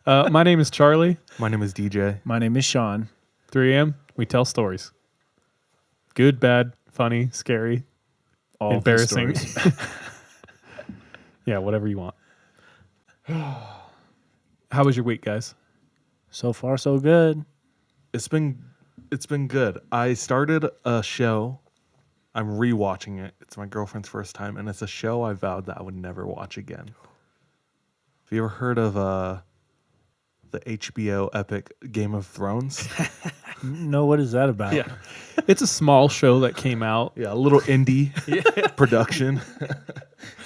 My name is Charlie. My name is DJ. My name is Sean. 3 a.m. We tell stories. Good, bad, funny, scary, All embarrassing. these stories. Yeah, whatever you want. How was your week, guys? So far, so good. It's been good. I started a show. I'm rewatching it. It's my girlfriend's first time, and it's a show I vowed that I would never watch again. Have you ever heard of the HBO epic Game of Thrones? No, what is that about? Yeah. It's a small show that came out. Yeah, a little indie production.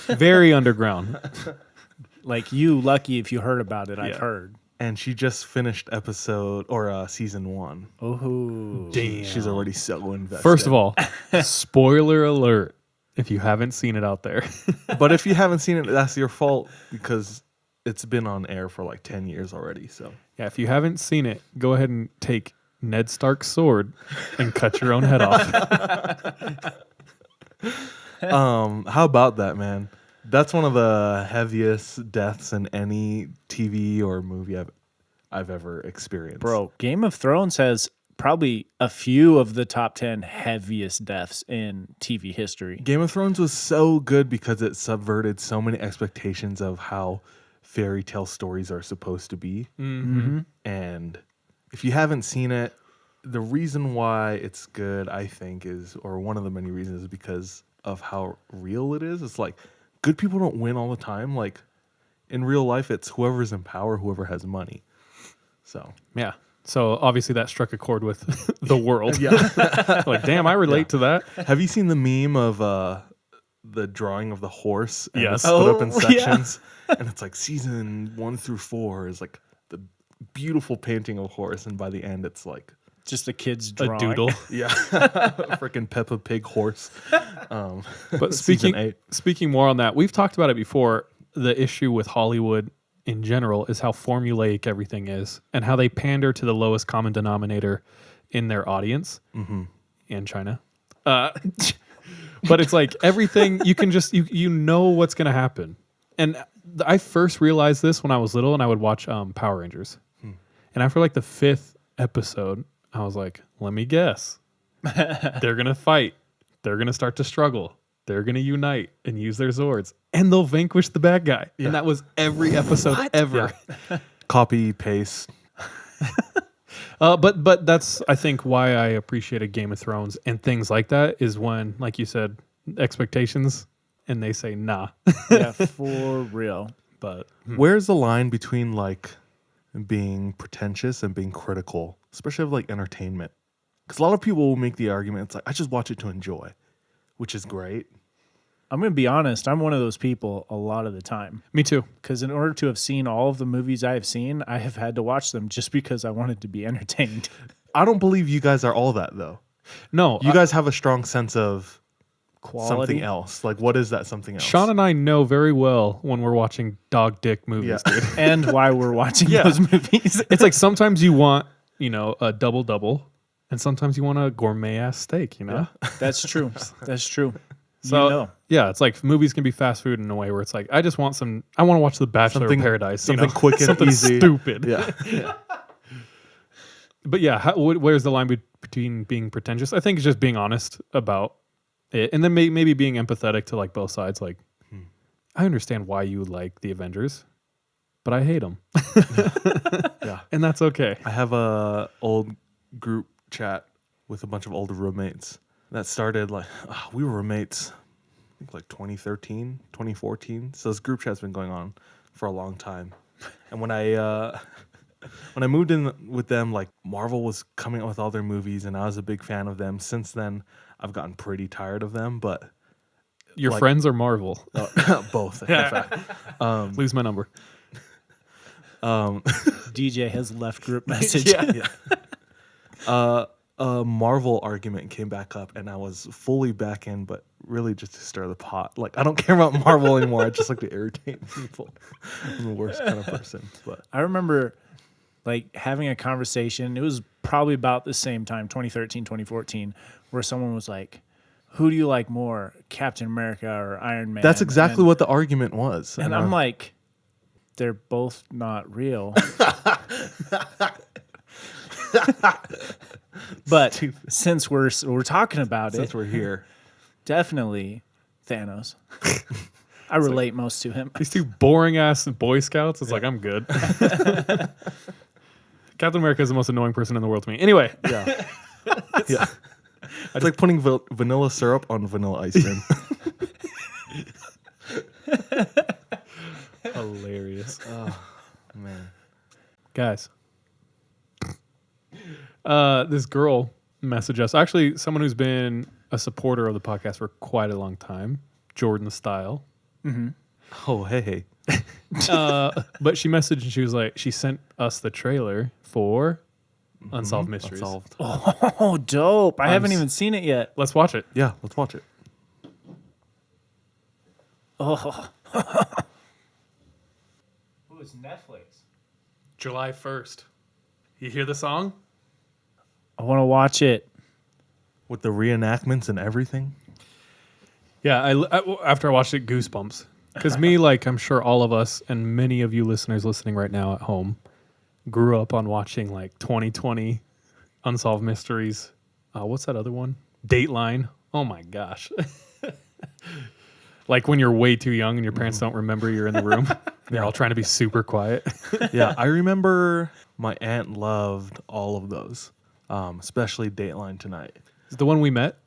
Very underground. Like you, lucky if you heard about it. I've Yeah. heard. And she just finished season 1. Oh, Damn. She's already so invested. First of all, spoiler alert if you haven't seen it out there. But if you haven't seen it, that's your fault because it's been on air for like 10 years already. So Yeah, if you haven't seen it, go ahead and take Ned Stark's sword and cut your own head off. how about that, man? That's one of the heaviest deaths in any TV or movie I've ever experienced. bro. Game of Thrones has probably a few of the top 10 heaviest deaths in TV history. Game of Thrones was so good because it subverted so many expectations of how fairy tale stories are supposed to be. Mm-hmm. And if you haven't seen it, the reason why it's good, I think, or one of the many reasons, is because of how real it is. It's like good people don't win all the time. Like in real life, it's whoever's in power, whoever has money. So Yeah. So obviously that struck a chord with the world. yeah. Like, damn, I relate to that. Have you seen the meme of the drawing of the horse? And Yes. it's split up in Oh, yeah. sections, and it's like season 1 through 4 is like the beautiful painting of a horse, and by the end, it's like Just a kid's A drawing. doodle. yeah, freaking Peppa Pig horse. But Season 8. speaking more on that, we've talked about it before. The issue with Hollywood in general is how formulaic everything is and how they pander to the lowest common denominator in their audience and China. But it's like everything you can just, you know what's going to happen. And I first realized this when I was little and I would watch Power Rangers. And after like the 5th episode, I was like, let me guess. They're going to fight. They're going to start to struggle. They're going to unite and use their swords. And they'll vanquish the bad guy. Yeah. And that was every episode ever. Copy paste. But that's, I think, why I appreciated Game of Thrones and things like that is when, like you said, expectations, and they say, nah. Yeah, for real. But Where's the line between like being pretentious and being critical, especially of like entertainment? Because a lot of people will make the argument, it's like, I just watch it to enjoy, which is great. I'm going to be honest. I'm one of those people a lot of the time. me too. Because in order to have seen all of the movies I have seen, I have had to watch them just because I wanted to be entertained. I don't believe you guys are all that though. No, You guys have a strong sense of Quality. something else. Like, what is that something else? Sean and I know very well when we're watching dog dick movies, Yeah. dude. And why we're watching Yeah. those movies. It's like sometimes you want, a double, and sometimes you want a gourmet ass steak, That's true. That's true. So yeah, it's like movies can be fast food in a way where it's like I want to watch The Bachelor Something- in Paradise, something quick and something easy. stupid. Yeah. But yeah, where's the line between being pretentious? I think it's just being honest about it, and then maybe being empathetic to like both sides. Like, I understand why you like the Avengers, but I hate them. Yeah. And that's okay. I have a old group chat with a bunch of older roommates that started like, we were roommates, I think like 2013, 2014. So this group chat's been going on for a long time. And when I moved in with them, like Marvel was coming out with all their movies and I was a big fan of them. Since then, I've gotten pretty tired of them, but Your like- friends are Marvel. both. In fact. Lose my number. DJ has left group message. A Marvel argument came back up and I was fully back in, but really just to stir the pot. Like, I don't care about Marvel anymore. I just like to irritate people. I'm the worst kind of person. But I remember like having a conversation. It was probably about the same time, 2013, 2014, where someone was like, who do you like more, Captain America or Iron Man? that's exactly what the argument was. And I'm like, they're both not real. But since we're talking about Since it, we're here. definitely Thanos. I relate most to him. These two boring ass Boy Scouts. It's like I'm good. Captain America is the most annoying person in the world to me. Anyway, Yeah. Yeah. It's like putting vanilla syrup on vanilla ice cream. hilarious, Oh, man. guys. This girl messaged us. Actually, someone who's been a supporter of the podcast for quite a long time, Jordan Style. Oh, hey. But she messaged and she was like, she sent us the trailer for Unsolved Mysteries. Unsolved. Oh, dope. I haven't s- even seen it yet. Let's watch it. Yeah, let's watch it. Oh. It's Netflix. July 1st. You hear the song? I want to watch it. With the reenactments and everything. Yeah, after I watched it, goosebumps. Because me, like I'm sure all of us and many of you listeners listening right now at home, grew up on watching like 2020 Unsolved Mysteries. What's that other one? Dateline. Oh my gosh. Like when you're way too young and your parents don't remember you're in the room. They're all trying to be super quiet. Yeah, I remember my aunt loved all of those, especially Dateline Tonight. Is the one we met?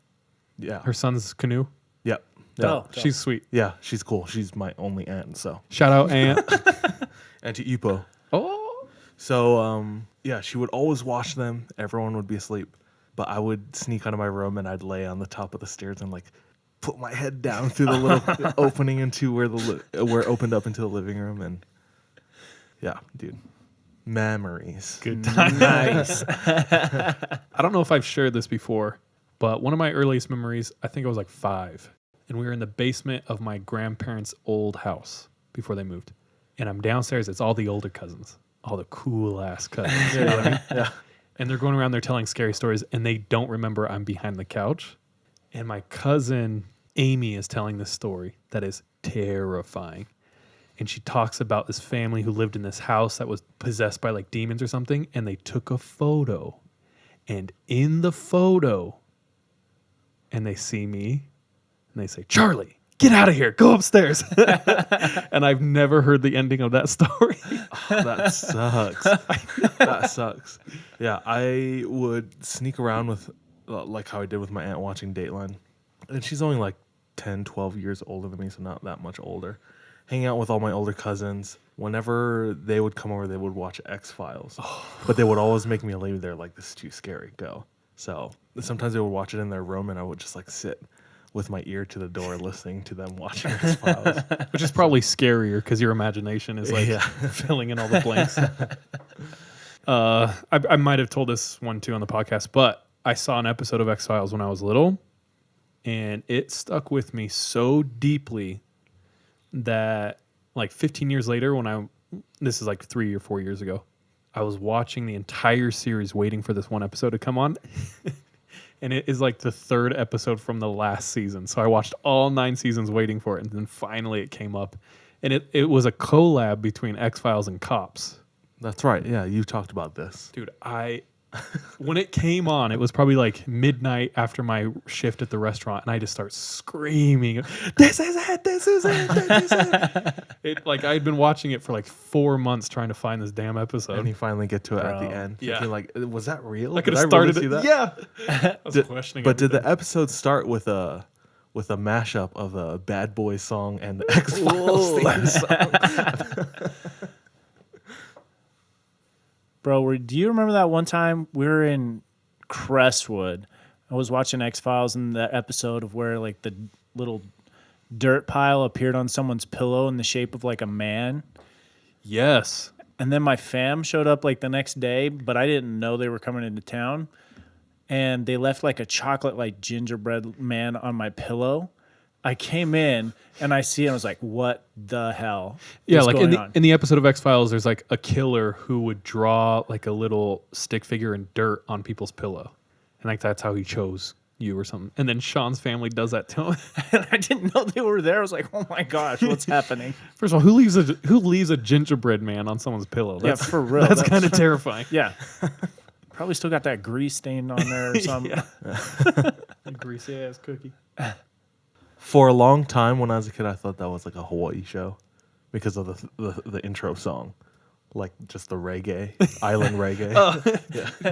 Yeah. Her son's canoe. Yep. Yeah. Oh. She's sweet. Yeah, she's cool. She's my only aunt, so. Shout out Aunt. Auntie Ipo. Oh. So, yeah, she would always watch them. Everyone would be asleep. But I would sneak out of my room and I'd lay on the top of the stairs and like put my head down through the little opening into where where it opened up into the living room. And yeah, dude, memories. Good time. Nice. I don't know if I've shared this before, but one of my earliest memories, I think I was like 5, and we were in the basement of my grandparents' old house before they moved. And I'm downstairs. It's all the older cousins, all the cool ass cousins. You know what I mean? Yeah. And they're going around there telling scary stories, and they don't remember I'm behind the couch. And my cousin Amy is telling this story that is terrifying. And she talks about this family who lived in this house that was possessed by like demons or something, and they took a photo. And in the photo, and they see me, and they say, "Charlie, get out of here, go upstairs." And I've never heard the ending of that story. That sucks. That sucks. Yeah, I would sneak around with, like how I did with my aunt watching Dateline. And she's only like 10, 12 years older than me, so not that much older. Hanging out with all my older cousins. Whenever they would come over, they would watch X-Files. But they would always make me leave there like, this is too scary, go. So sometimes they would watch it in their room, and I would just like sit with my ear to the door listening to them watching X-Files. Which is probably scarier because your imagination is like Yeah. filling in all the blanks. I might have told this one too on the podcast, but I saw an episode of X-Files when I was little, and it stuck with me so deeply that like 15 years later, this is like 3 or 4 years ago, I was watching the entire series waiting for this one episode to come on. And it is like the 3rd episode from the last season. So I watched all 9 seasons waiting for it. And then finally it came up. And it was a collab between X-Files and Cops. That's right. Yeah, you talked about this. Dude, when it came on, it was probably like midnight after my shift at the restaurant. And I just start screaming, "This is it! This is it! This is it!" Like I had been watching it for like 4 months trying to find this damn episode. And you finally get to it at the Bro. end. Yeah. Thinking like, was that real? I could Did have really started see it. that? Yeah. I was questioning But did everything. the episode start with a mashup of a Bad Boy song and the X-Files theme song? Bro, do you remember that one time we were in Crestwood? I was watching X-Files and that episode of where like the little dirt pile appeared on someone's pillow in the shape of like a man. Yes. And then my fam showed up like the next day, but I didn't know they were coming into town. And they left like a chocolate like gingerbread man on my pillow. I came in and I see it and I was like, what the hell? Yeah, is like going on? in the episode of X-Files, there's like a killer who would draw like a little stick figure in dirt on people's pillow. And like that's how he chose you or something. And then Sean's family does that to him. And I didn't know they were there. I was like, oh my gosh, what's happening? First of all, who leaves a gingerbread man on someone's pillow? Yeah, for real. That's kind of terrifying. Yeah. Probably still got that grease stain on there or something. A greasy ass cookie. For a long time when I was a kid, I thought that was like a Hawaii show because of the intro song. Like just the reggae, island reggae.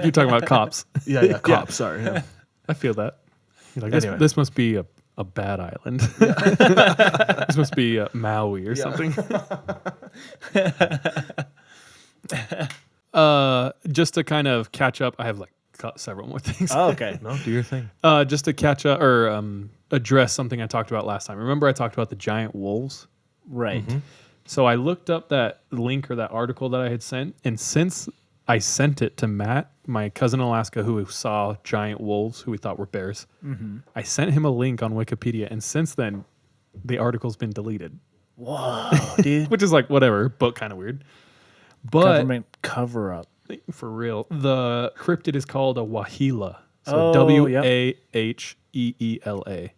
You're talking about Cops. Yeah, Cops, sorry. Yeah. I feel that. You're like, Anyway. this must be a bad island. This must be Maui or something. Just to kind of catch up, I have several more things. Oh, okay. No, do your thing. Just to catch up or address something I talked about last time. Remember I talked about the giant wolves? Right. Mm-hmm. So I looked up that link or that article that I had sent, and since I sent it to Matt, my cousin in Alaska, who saw giant wolves, who we thought were bears, I sent him a link on Wikipedia, and since then, the article's been deleted. Whoa, dude. Which is like, whatever, but kind of weird. But Government cover up. for real, the cryptid is called a wahila. So Oh, yep. Waheela.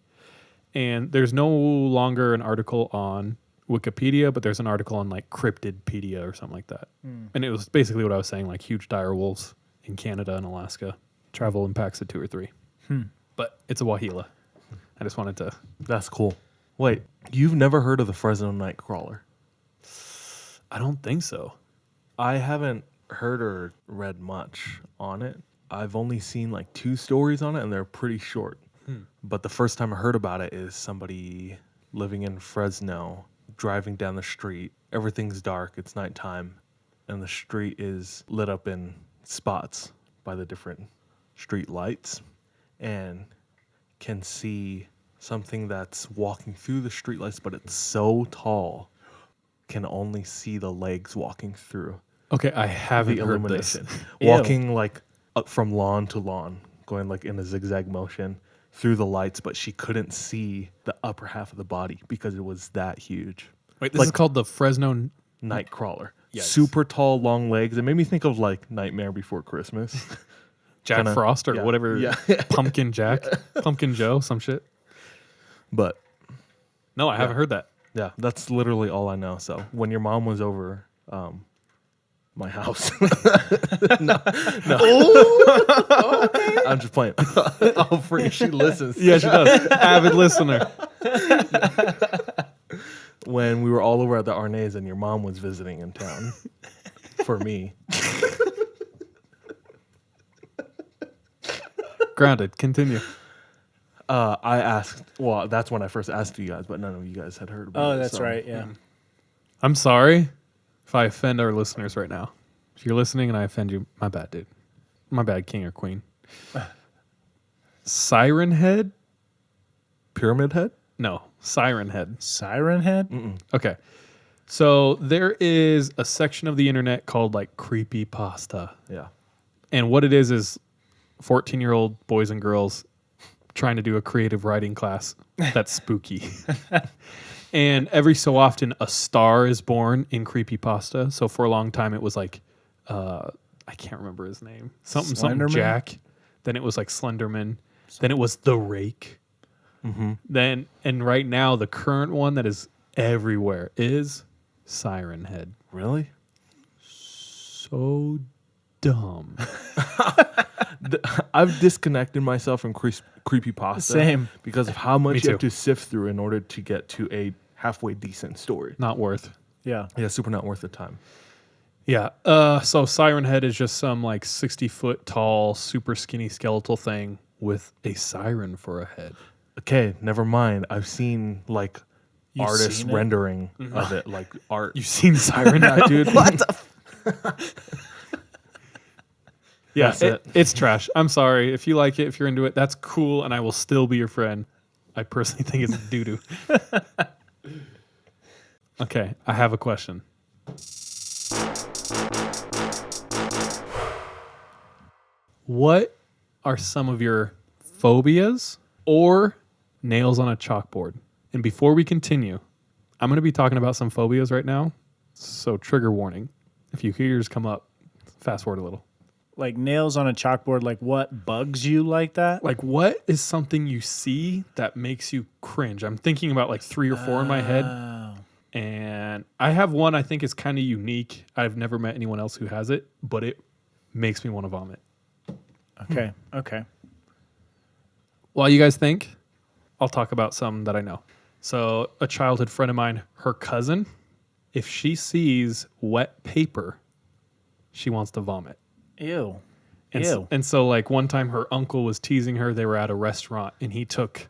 And there's no longer an article on Wikipedia, but there's an article on like Cryptidpedia or something like that. And it was basically what I was saying, like huge dire wolves in Canada and Alaska. Travel in packs of 2 or 3. But it's a wahila. I just wanted to. That's cool. Wait, you've never heard of the Fresno Nightcrawler? I don't think so. I haven't heard or read much on it. I've only seen like 2 stories on it, and they're pretty short. But the first time I heard about it is somebody living in Fresno, driving down the street. Everything's dark. It's nighttime. And the street is lit up in spots by the different street lights. And can see something that's walking through the street lights, but it's so tall, can only see the legs walking through. Okay, I haven't The heard this. illumination. Walking like up from lawn to lawn, going like in a zigzag motion through the lights, but she couldn't see the upper half of the body because it was that huge. Wait, this is called the Fresno. Nightcrawler. Yes. Super tall, long legs. It made me think of like Nightmare Before Christmas. Jack Kinda- Frost or yeah, whatever. yeah. Pumpkin Jack. Pumpkin Joe, some shit. But No, I haven't heard that. yeah, that's literally all I know. So when your mom was over my house, no, I'm just playing. Oh, freak, she listens. Yeah, she does. Avid listener. When we were all over at the Arnays and your mom was visiting in town for me. Grounded. Continue. I asked, well, that's when I first asked you guys, but none of you guys had heard about it. Oh, that's so- right. Yeah. I'm sorry if I offend our listeners right now. If you're listening and I offend you, my bad, dude. My bad, king or queen. Siren Head? Pyramid Head? No, Siren Head. Siren Head? Okay. So there is a section of the internet called like creepypasta. Yeah. And what it is 14-year-old boys and girls trying to do a creative writing class that's spooky. And every so often a star is born in creepypasta. So for a long time it was like I can't remember his name. Something Slenderman? Jack. Then it was like Slenderman. Then it was The Rake. Then and right now the current one that is everywhere is Siren Head. Really? So dumb. I've disconnected myself from creepypasta. Same. Because of how Me much you have too. to sift through in order to get to a halfway decent story. Not worth. Yeah. Yeah, super not worth the time. Yeah. So Siren Head is just some like 60-foot tall, super skinny skeletal thing with a siren for a head. Okay, never mind. I've seen like You've artists seen it? rendering of it, like art. You've seen Siren Head, dude? What the Yeah, That's it. it's trash. I'm sorry. If you like it, if you're into it, that's cool, and I will still be your friend. I personally think it's doo-doo. Okay, I have a question. What are some of your phobias or nails on a chalkboard? And before we continue, I'm going to be talking about some phobias right now. So trigger warning. If you hear yours come up, fast forward a little. like nails on a chalkboard, like what bugs you like that? Like, what is something you see that makes you cringe? I'm thinking about like 3 or 4 in my head. Oh. And I have one I think is kind of unique. I've never met anyone else who has it, but it makes me want to vomit. Okay. Okay. While you guys think, I'll talk about some that I know. So a childhood friend of mine, her cousin, if she sees wet paper, she wants to vomit. Ew. And so like one time her uncle was teasing her. They were at a restaurant and he took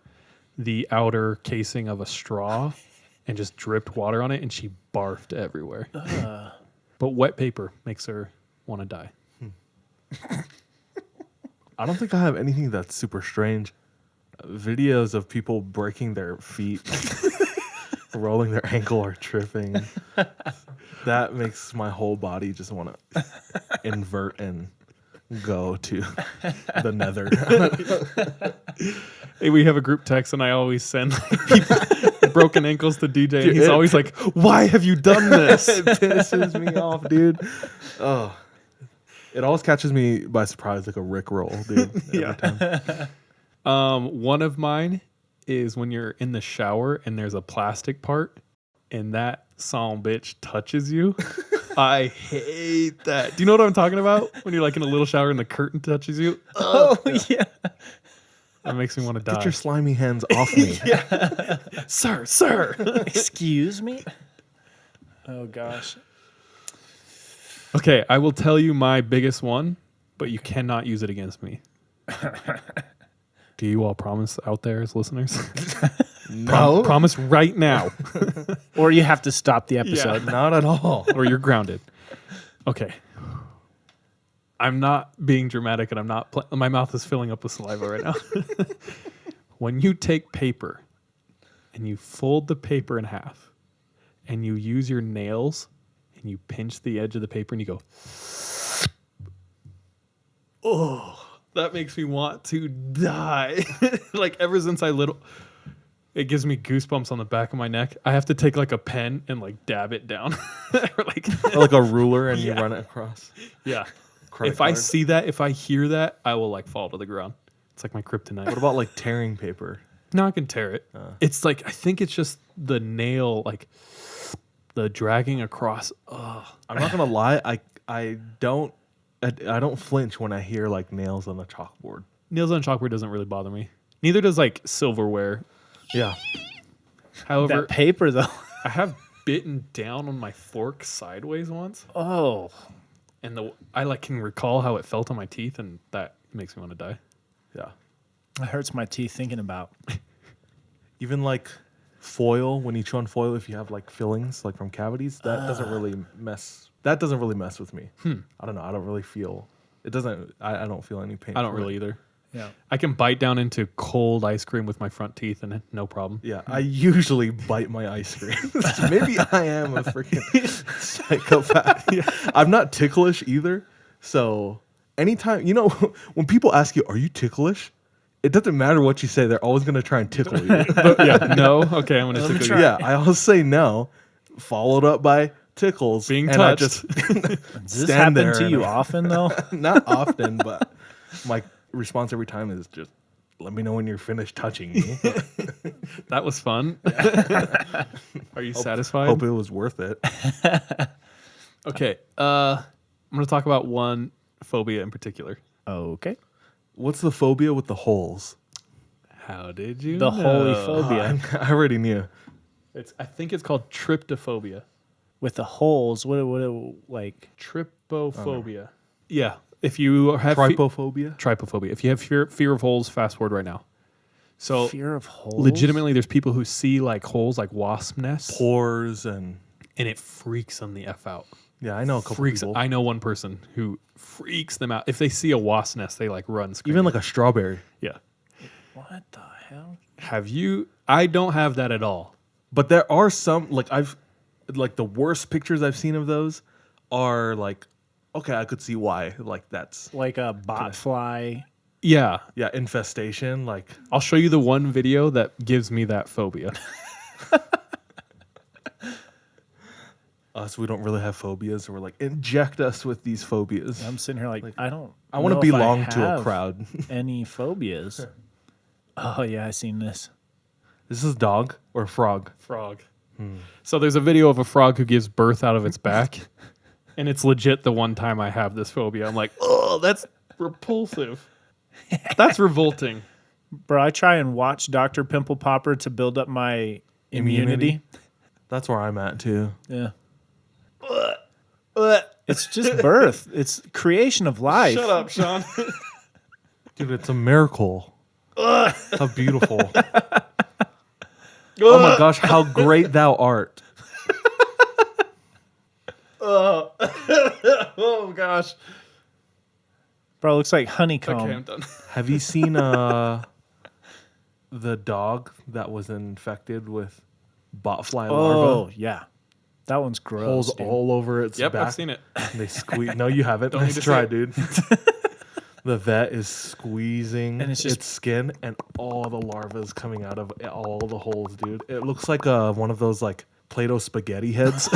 the outer casing of a straw and just dripped water on it and she barfed everywhere. But wet paper makes her want to die. I don't think I have anything that's super strange. Videos of people breaking their feet, rolling their ankle or tripping. That makes my whole body just want to invert and go to the nether. Hey, we have a group text and I always send like, people broken ankles to DJ and he's always like, why have you done this? It pisses me off, dude. Oh, it always catches me by surprise, like a Rickroll, dude. Every time. One of mine is when you're in the shower and there's a plastic part and that son bitch touches you. I hate that. Do you know what I'm talking about? When you're like in a little shower and the curtain touches you. Oh, yeah. That makes me want to die. Get your slimy hands off me. Sir. Excuse me? Oh, gosh. Okay, I will tell you my biggest one, but you cannot use it against me. Do you all promise out there as listeners? No. Promise right now. Or you have to stop the episode. Not at all. Or you're grounded. Okay. I'm not being dramatic and I'm not my mouth is filling up with saliva right now. When you take paper and you fold the paper in half and you use your nails and you pinch the edge of the paper and you go, oh, that makes me want to die. Like ever since it gives me goosebumps on the back of my neck. I have to take like a pen and like dab it down. Or like a ruler and you run it across. Yeah. Credit If I card. see that, if I hear that, I will like fall to the ground. It's like my kryptonite. What about like tearing paper? No, I can tear it. It's like I think it's just the nail, like the dragging across. Ugh. I'm not gonna lie. I don't flinch when I hear like nails on the chalkboard. Nails on chalkboard doesn't really bother me. Neither does like silverware. Yeah. However, That paper, though. I have bitten down on my fork sideways once, Oh. and I like can recall how it felt on my teeth, and that makes me want to die. Yeah. It hurts my teeth thinking about. Even like foil, when you chew on foil, if you have like fillings like from cavities, that doesn't really mess. That doesn't really mess with me. I don't know. I don't really feel. It doesn't. I don't feel any pain. I don't from it. really either. Yeah. I can bite down into cold ice cream with my front teeth, and no problem. Yeah, I usually bite my ice cream. Maybe I am a freaking psychopath. I'm not ticklish either. So anytime, when people ask you, "Are you ticklish?" It doesn't matter what you say; they're always going to try and tickle you. No. Okay, I'm gonna tickle you. Yeah, I always say no, followed up by tickles. Being and touched. I just Does this stand happen there to and- you often, though? not often, but my response every time is just, "Let me know when you're finished touching me." That was fun. Are you satisfied? Hope it was worth it. Okay. I'm gonna talk about one phobia in particular. Okay. What's the phobia with the holes? How did you The know? holy phobia. I already knew. I think it's called tryptophobia. With the holes, what like? Trypophobia. Yeah. If you have Trypophobia? trypophobia. If you have fear of holes, fast forward right now. So Fear of holes? legitimately, there's people who see like holes, like wasp nests, Pores and... and it freaks them the F out. Yeah, I know a couple Freaks. people. I know one person who freaks them out. If they see a wasp nest, they like run screaming. Even like a strawberry. Yeah. What the hell? Have you? I don't have that at all. But there are some, like the worst pictures I've seen of those are like, okay, I could see why. Like that's, Like a botfly. Yeah. yeah, infestation. Like, I'll show you the one video that gives me that phobia. us, we don't really have phobias, and we're like, inject us with these phobias. I'm sitting here like I don't. I want to know if belong to a have crowd. Any phobias? Oh yeah, I seen this. Is this dog or frog? Frog. So there's a video of a frog who gives birth out of its back, and it's legit the one time I have this phobia. I'm like, oh, that's repulsive. That's revolting. Bro, I try and watch Dr. Pimple Popper to build up my immunity. That's where I'm at too. Yeah. It's just birth. It's creation of life. Shut up, Sean. Dude, it's a miracle. How beautiful. Oh my gosh, how great thou art. Oh gosh. Bro, it looks like Okay, honeycomb. I'm done. Have you seen the dog that was infected with botfly Oh, larva? yeah. That one's gross. Holes Dude. all over its Yep, back. I've seen it. And they squeeze. No, you haven't. Don't need Nice to try, see it. dude. The vet is squeezing And it's just- its skin, and all the larvae is coming out of all the holes, dude. It looks like one of those like Play-Doh spaghetti heads.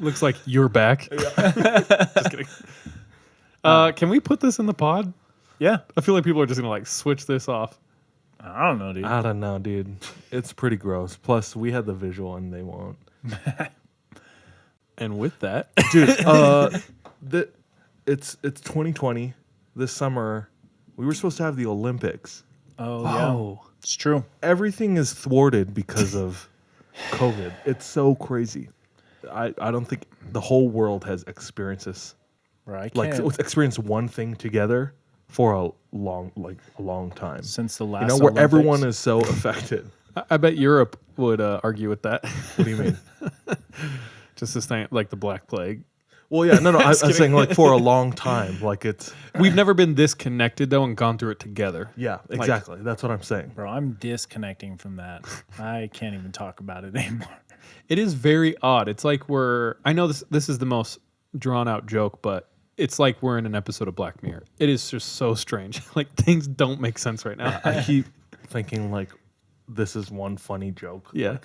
Looks like you're back. Just kidding. Can we put this in the pod? Yeah. I feel like people are just gonna like switch this off. I don't know, dude. I don't know, dude. It's pretty gross. Plus, we had the visual, and they won't. And with that, Dude, it's 2020. This summer, we were supposed to have the Olympics. Oh, yeah. It's true. Everything is thwarted because of COVID. It's so crazy. I don't think the whole world has experienced this. Bro, I Like can't. experienced one thing together for a long time. Since the last You know, where Olympics. everyone is so affected. I bet Europe would argue with that. What do you mean? Just this thing, like the Black Plague. Well, yeah, no, I'm saying like for a long time. Like it's We've never been this connected though and gone through it together. yeah, exactly. That's what I'm saying. Bro, I'm disconnecting from that. I can't even talk about it anymore. It is very odd. It's like I know this is the most drawn out joke, but it's like we're in an episode of Black Mirror. It is just so strange. Like things don't make sense right now. I keep thinking like this is one funny joke. Yeah.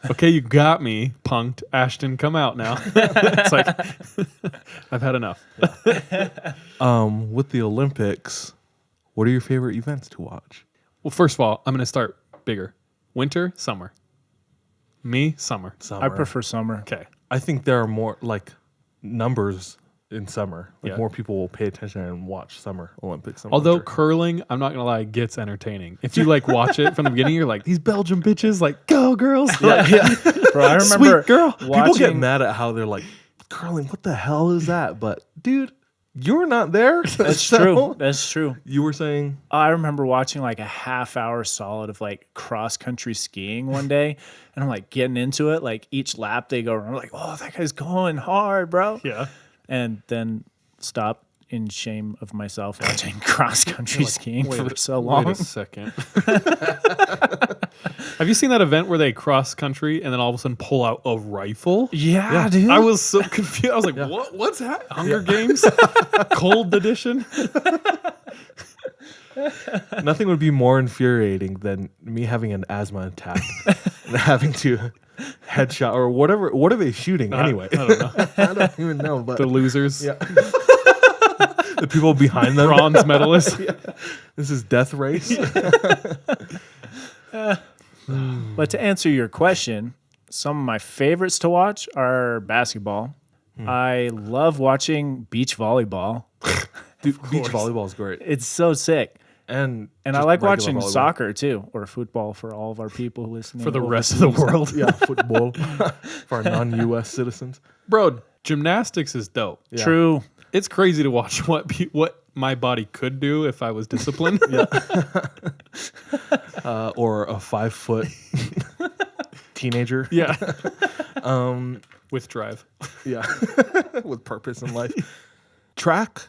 Okay, you got me, punked. Ashton, come out now. It's like I've had enough. With the Olympics, what are your favorite events to watch? Well, first of all, I'm gonna start bigger. Winter, summer. Me, summer. Summer. I prefer summer. Okay. I think there are more like numbers in summer. Like Yeah. more people will pay attention and watch summer Olympics. than Although winter. curling, I'm not gonna lie, gets entertaining. If you like watch it from the beginning, you're like, these Belgian bitches, like, go girls. yeah, yeah. Bro, I remember Sweet girl. People get watching. mad at how they're like curling. What the hell is that? But dude, you're not there. That's So, true. That's true. You were saying I remember watching like a half hour solid of like cross country skiing one day, and I'm like getting into it. Like each lap they go around, I'm like, oh, that guy's going hard, bro. Yeah. And then stop in shame of myself watching cross country skiing for so long. Wait a second. Have you seen that event where they cross country and then all of a sudden pull out a rifle? Yeah, dude. I was so confused. I was like, what? What's that? Hunger Games? Cold edition? nothing would be more infuriating than me having an asthma attack and having to headshot or whatever. What are they shooting anyway? I don't know. I don't even know. But The losers. yeah. The people behind them. Bronze medalists. This is death race. But to answer your question, some of my favorites to watch are basketball. I love watching beach volleyball. Dude, beach volleyball is great, It's so sick. and And I just like regular watching volleyball. soccer too, or football for all of our people listening. For the rest of the world. Yeah, football for our non-U.S. citizens. Bro, gymnastics is dope. Yeah. True. It's crazy to watch what my body could do if I was disciplined. Or a 5-foot teenager. Yeah. With drive. Yeah, with purpose in life. Track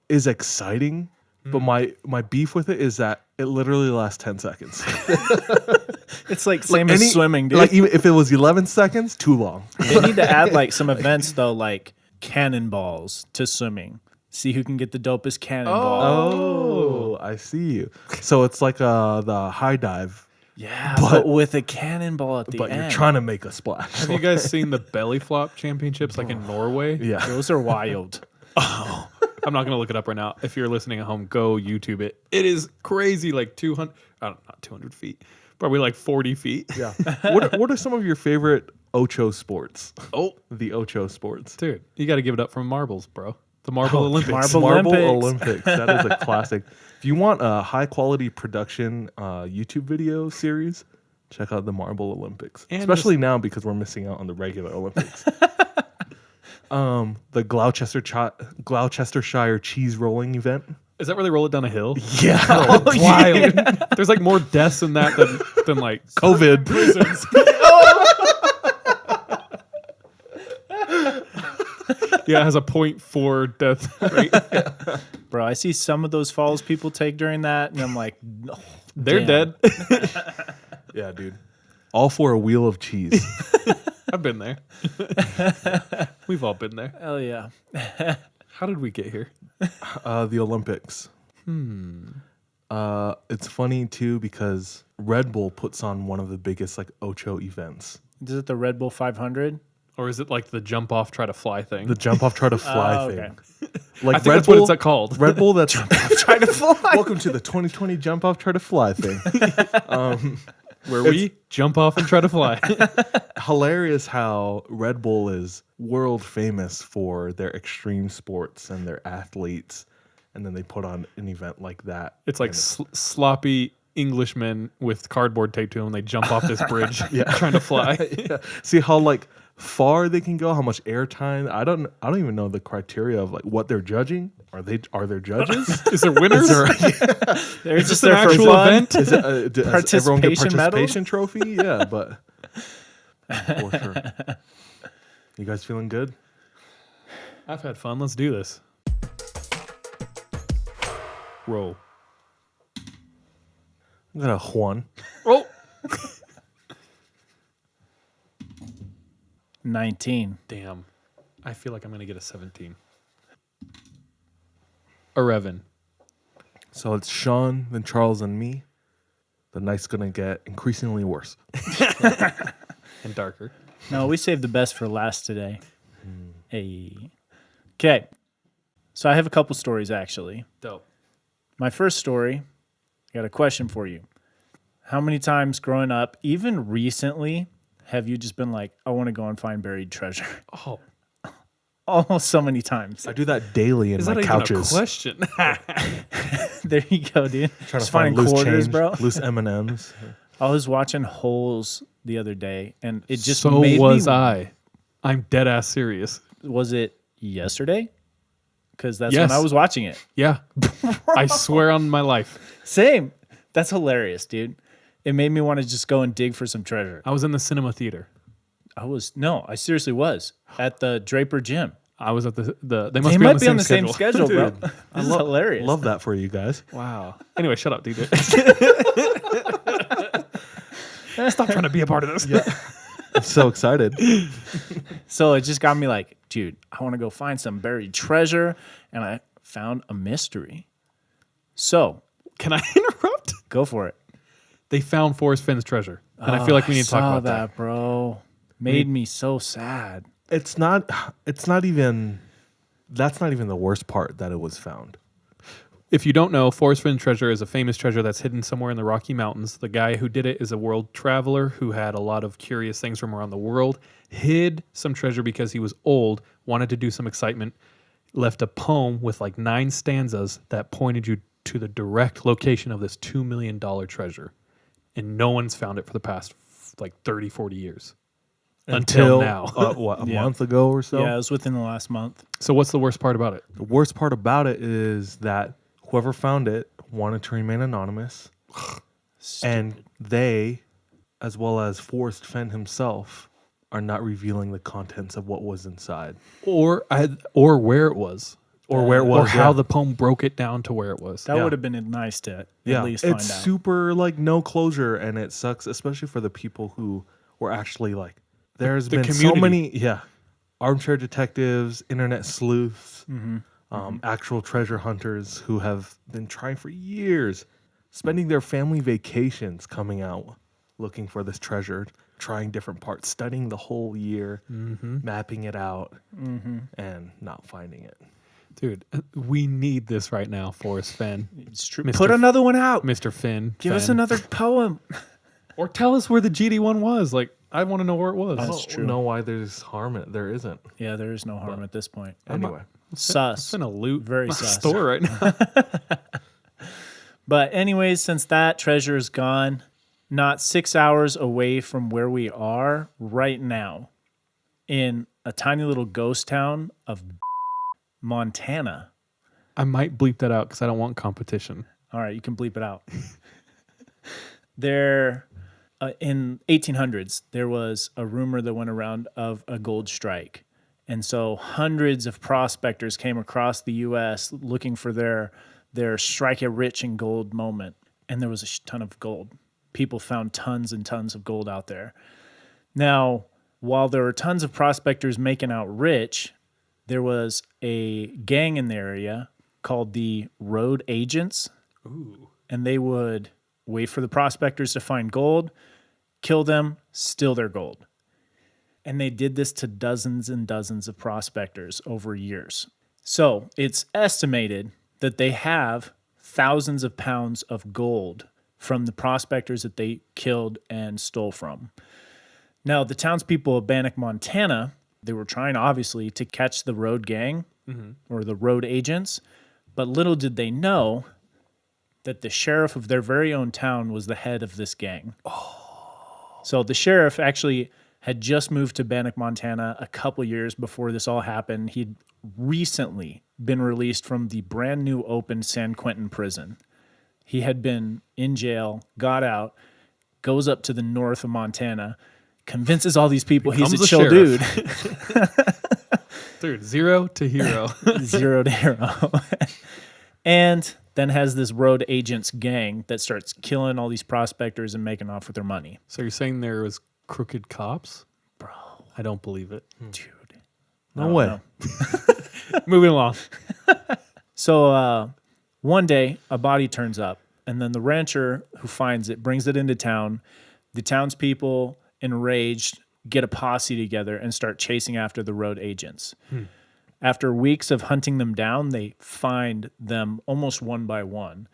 is exciting, but my beef with it is that it literally lasts 10 seconds. It's like same as swimming, dude. Like even if it was 11 seconds, too long. They need to add like some events though, like cannonballs to swimming. See who can get the dopest cannonball. Oh, I see you. So it's like the high dive Yeah, but with a cannonball at the but end. you're trying to make a splash. Have you guys seen the belly flop championships like in Norway? Yeah. Those are wild. I'm not gonna look it up right now. If you're listening at home, go YouTube it. It is crazy, like 200. Not 200 feet, probably like 40 feet. Yeah. What are some of your favorite Ocho sports? Oh, The Ocho sports. dude, you got to give it up for marbles, bro. The Marble Olympics. Marble Olympics. That is a classic. If you want a high quality production YouTube video series, check out the Marble Olympics. And especially now because we're missing out on the regular Olympics. The Gloucestershire cheese rolling event. Is that where they roll it down a hill? Yeah. Wild. There's like more deaths in that than like COVID. prisons. Yeah, it has a 0.4 death rate. Bro, I see some of those falls people take during that, and I'm like, oh, They're damn. dead. Yeah, dude. All for a wheel of cheese. I've been there. We've all been there. Hell yeah. How did we get here? The Olympics. It's funny too because Red Bull puts on one of the biggest like Ocho events. Is it the Red Bull 500? Or is it like the jump off, try to fly thing? The jump off, try to fly Oh, thing. okay. Like I think that's what it's called. Red Bull, that's Trying to fly. welcome to the 2020 jump off, try to fly thing. Where we jump off and try to fly. Hilarious how Red Bull is world famous for their extreme sports and their athletes, and then they put on an event like that. It's like sloppy Englishmen with cardboard taped to them. They jump off this bridge trying to fly. Yeah. See how like far they can go, how much airtime. I don't even know the criteria of like what they're judging. Are there judges? Is there winners? They're Is just this an there for actual fun. event? Is it does everyone get Participation medal? participation trophy? Yeah, but for sure. You guys feeling good? I've had fun. Let's do this. Roll. I got a Juan. Roll. 19. Damn. I feel like I'm going to get a 17. A Revan. So it's Sean, then Charles, and me. The night's gonna get increasingly worse. And darker. No, we saved the best for last today. Hey. Okay. So I have a couple stories actually. Dope. My first story, I got a question for you. How many times growing up, even recently, have you just been like, I want to go and find buried treasure? Oh, Almost so many times. I do that daily in is my that couches. even a question? There you go, dude. Trying Just to find finding loose quarters, change, bro. loose M&Ms. I was watching Holes the other day, and it just So made was me. I. I'm dead ass serious. Was it yesterday? Because that's Yes. when I was watching it. Yeah. I swear on my life. Same. That's hilarious, dude. It made me want to just go and dig for some treasure. I was in the cinema theater. I seriously was at the Draper Gym. I was at they They must might be on the same schedule. bro. Dude, This is hilarious. Love that for you guys. Wow. Anyway, shut up, DJ. Stop trying to be a part of this. Yeah. I'm so excited. So it just got me like, dude, I want to go find some buried treasure, and I found a mystery. So Can I interrupt? go for it. They found Forrest Fenn's treasure. And I feel like we need to talk saw about that. bro. Made me so sad. It's not even that's not even the worst part that it was found. If you don't know, Forrest Fenn's treasure is a famous treasure that's hidden somewhere in the Rocky Mountains. The guy who did it is a world traveler who had a lot of curious things from around the world, hid some treasure because he was old, wanted to do some excitement, left a poem with like 9 stanzas that pointed you to the direct location of this $2 million treasure. And no one's found it for the past like 30, 40 years. Until now. A month ago or so? Yeah, it was within the last month. So what's the worst part about it? The worst part about it is that whoever found it wanted to remain anonymous. And they, as well as Forrest Fenn himself, are not revealing the contents of what was inside. Or where it was. Or where it was. Or how the poem broke it down to where it was. That Yeah. would have been nice to at least it's find out. super like no closure, and it sucks, especially for the people who were actually like. There's The been so community. many, armchair detectives, internet sleuths, Mm-hmm. actual treasure hunters who have been trying for years, spending their family vacations coming out looking for this treasure, trying different parts, studying the whole year, mapping it out, and not finding it. Dude, we need this right now, Forrest Fenn. It's true. Mr. Put another one out. Mr. Finn. Give us Fenn. another poem. Or tell us where the GD one was. Like, I want to know where it was. I That's don't true. know why there's harm in it. There isn't. Yeah, there is no harm at this point. Anyway, Sus. It's in a loot Very sus. store right now. But anyways, since that treasure is gone, not 6 hours away from where we are right now, in a tiny little ghost town of Montana. I might bleep that out because I don't want competition. All right, you can bleep it out. There, in 1800s, there was a rumor that went around of a gold strike. And so hundreds of prospectors came across the U.S. looking for their strike it rich in gold moment. And there was a ton of gold. People found tons and tons of gold out there. Now, while there were tons of prospectors making out rich, there was a gang in the area called the Road Agents. Ooh. And they would wait for the prospectors to find gold, kill them, steal their gold. And they did this to dozens and dozens of prospectors over years. So it's estimated that they have thousands of pounds of gold from the prospectors that they killed and stole from. Now, the townspeople of Bannack, Montana, they were trying, obviously, to catch the road gang or the road agents, but little did they know that the sheriff of their very own town was the head of this gang. So the sheriff actually had just moved to Bannack, Montana a couple years before this all happened. He'd recently been released from the brand new open San Quentin prison. He had been in jail, got out, goes up to the north of Montana, convinces all these people he's a Becomes a chill sheriff. dude. Dude, 0 to hero. 0 to hero. And then has this road agents gang that starts killing all these prospectors and making off with their money. So you're saying there was crooked cops? Bro. I don't believe it. Dude. no way. Moving along. So one day, a body turns up, and then the rancher who finds it brings it into town. The townspeople, enraged, get a posse together and start chasing after the road agents. After weeks of hunting them down, they find them almost one by one.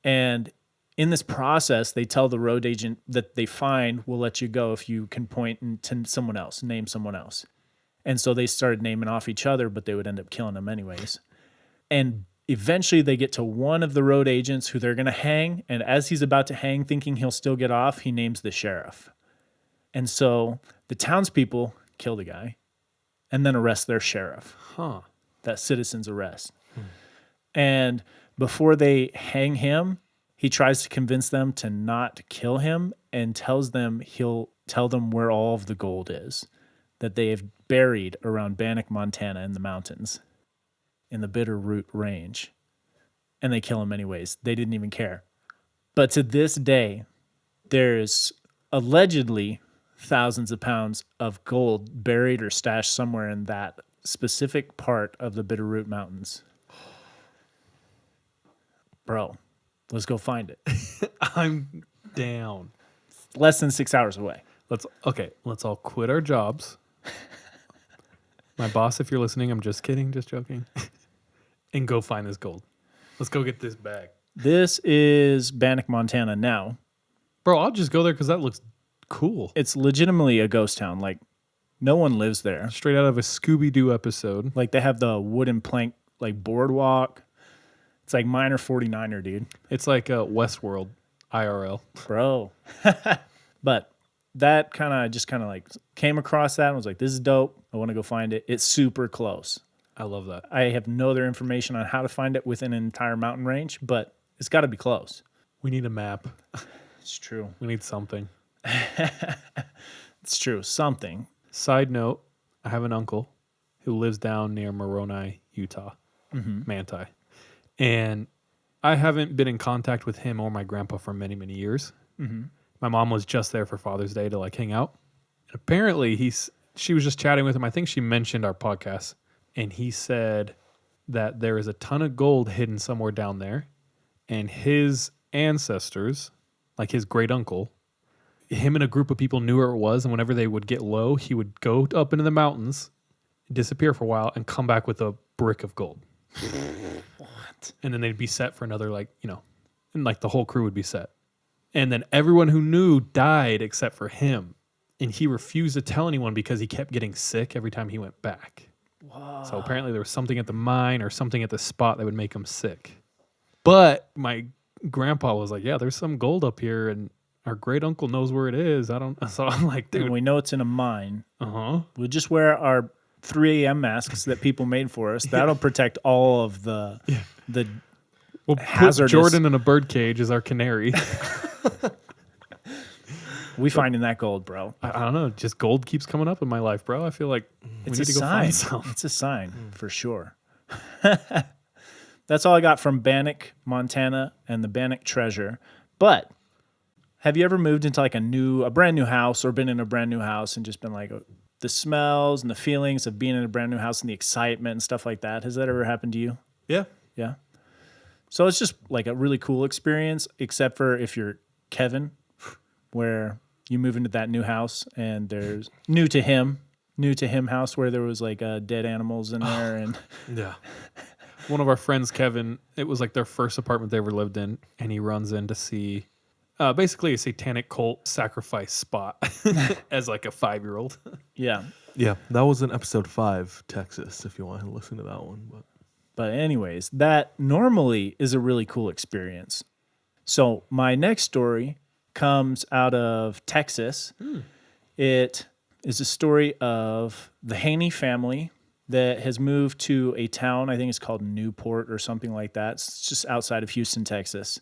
And in this process, they tell the road agent that they find will let you go if you can point to someone else, name someone else. And so they started naming off each other, but they would end up killing them anyways. And eventually they get to one of the road agents who they're going to hang. And as he's about to hang, thinking he'll still get off, he names the sheriff. And so the townspeople kill the guy and then arrest their sheriff. Huh. That citizen's arrest. And before they hang him, he tries to convince them to not kill him and tells them he'll tell them where all of the gold is that they have buried around Bannack, Montana in the mountains in the Bitterroot Range. And they kill him anyways. They didn't even care. But to this day, there's allegedly thousands of pounds of gold buried or stashed somewhere in that specific part of the Bitterroot Mountains. Bro, let's go find it. I'm down. Less than 6 hours away. Let's all quit our jobs. My boss, if you're listening, I'm just kidding, just joking. And go find this gold. Let's go get this bag. This is Bannack, Montana now. Bro, I'll just go there because that looks cool. It's legitimately a ghost town. Like, no one lives there. Straight out of a Scooby-Doo episode. Like, they have the wooden plank, like, boardwalk. It's like minor 49er, dude. It's like Westworld IRL. Bro. But that just kind of like came across that and was like, this is dope. I want to go find it. It's super close. I love that. I have no other information on how to find it within an entire mountain range, but it's got to be close. We need a map. It's true. We need something. It's true. Something. Side note, I have an uncle who lives down near Moroni, Utah, Manti. And I haven't been in contact with him or my grandpa for many, many years. My mom was just there for Father's Day to like hang out. And apparently she was just chatting with him. I think she mentioned our podcast. And he said that there is a ton of gold hidden somewhere down there. And his ancestors, like his great uncle, him and a group of people knew where it was, and whenever they would get low, he would go up into the mountains, disappear for a while, and come back with a brick of gold. What? And then they'd be set for another, and the whole crew would be set. And then everyone who knew died except for him. And he refused to tell anyone because he kept getting sick every time he went back. Wow. So apparently there was something at the mine or something at the spot that would make him sick. But my grandpa was like, yeah, there's some gold up here, and our great uncle knows where it is. So I'm like, dude. And we know it's in a mine. Uh-huh. We'll just wear our 3 a.m. masks that people made for us. That'll protect all of the we'll hazardous. Put Jordan in a bird cage as our canary. We finding that gold, bro. I don't know. Just gold keeps coming up in my life, bro. I feel like we need to go find some. It's a sign for sure. That's all I got from Bannack, Montana, and the Bannack Treasure. But have you ever moved into like a brand new house, or been in a brand new house and just been like the smells and the feelings of being in a brand new house and the excitement and stuff like that? Has that ever happened to you? Yeah. Yeah. So it's just like a really cool experience, except for if you're Kevin, where you move into that new house and there's new to him house where there was like dead animals in there. And Yeah. One of our friends, Kevin, it was like their first apartment they ever lived in, and he runs in to see basically a satanic cult sacrifice spot as like a 5-year-old. yeah. Yeah. That was in episode 5, Texas, if you want to listen to that one. But anyways, that normally is a really cool experience. So my next story comes out of Texas. It is a story of the Haney family that has moved to a town, I think it's called Newport or something like that. It's just outside of Houston, Texas.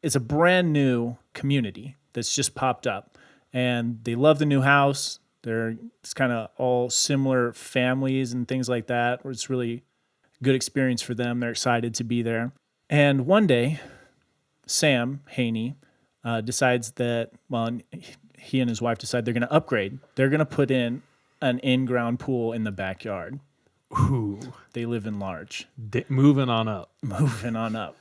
It's a brand new community that's just popped up, and they love the new house. It's kind of all similar families and things like that, where it's really good experience for them. They're excited to be there. And one day, Sam Haney decides that, he and his wife decide they're going to upgrade. They're going to put in an in-ground pool in the backyard. Ooh. They live in large. Moving on up. Moving on up.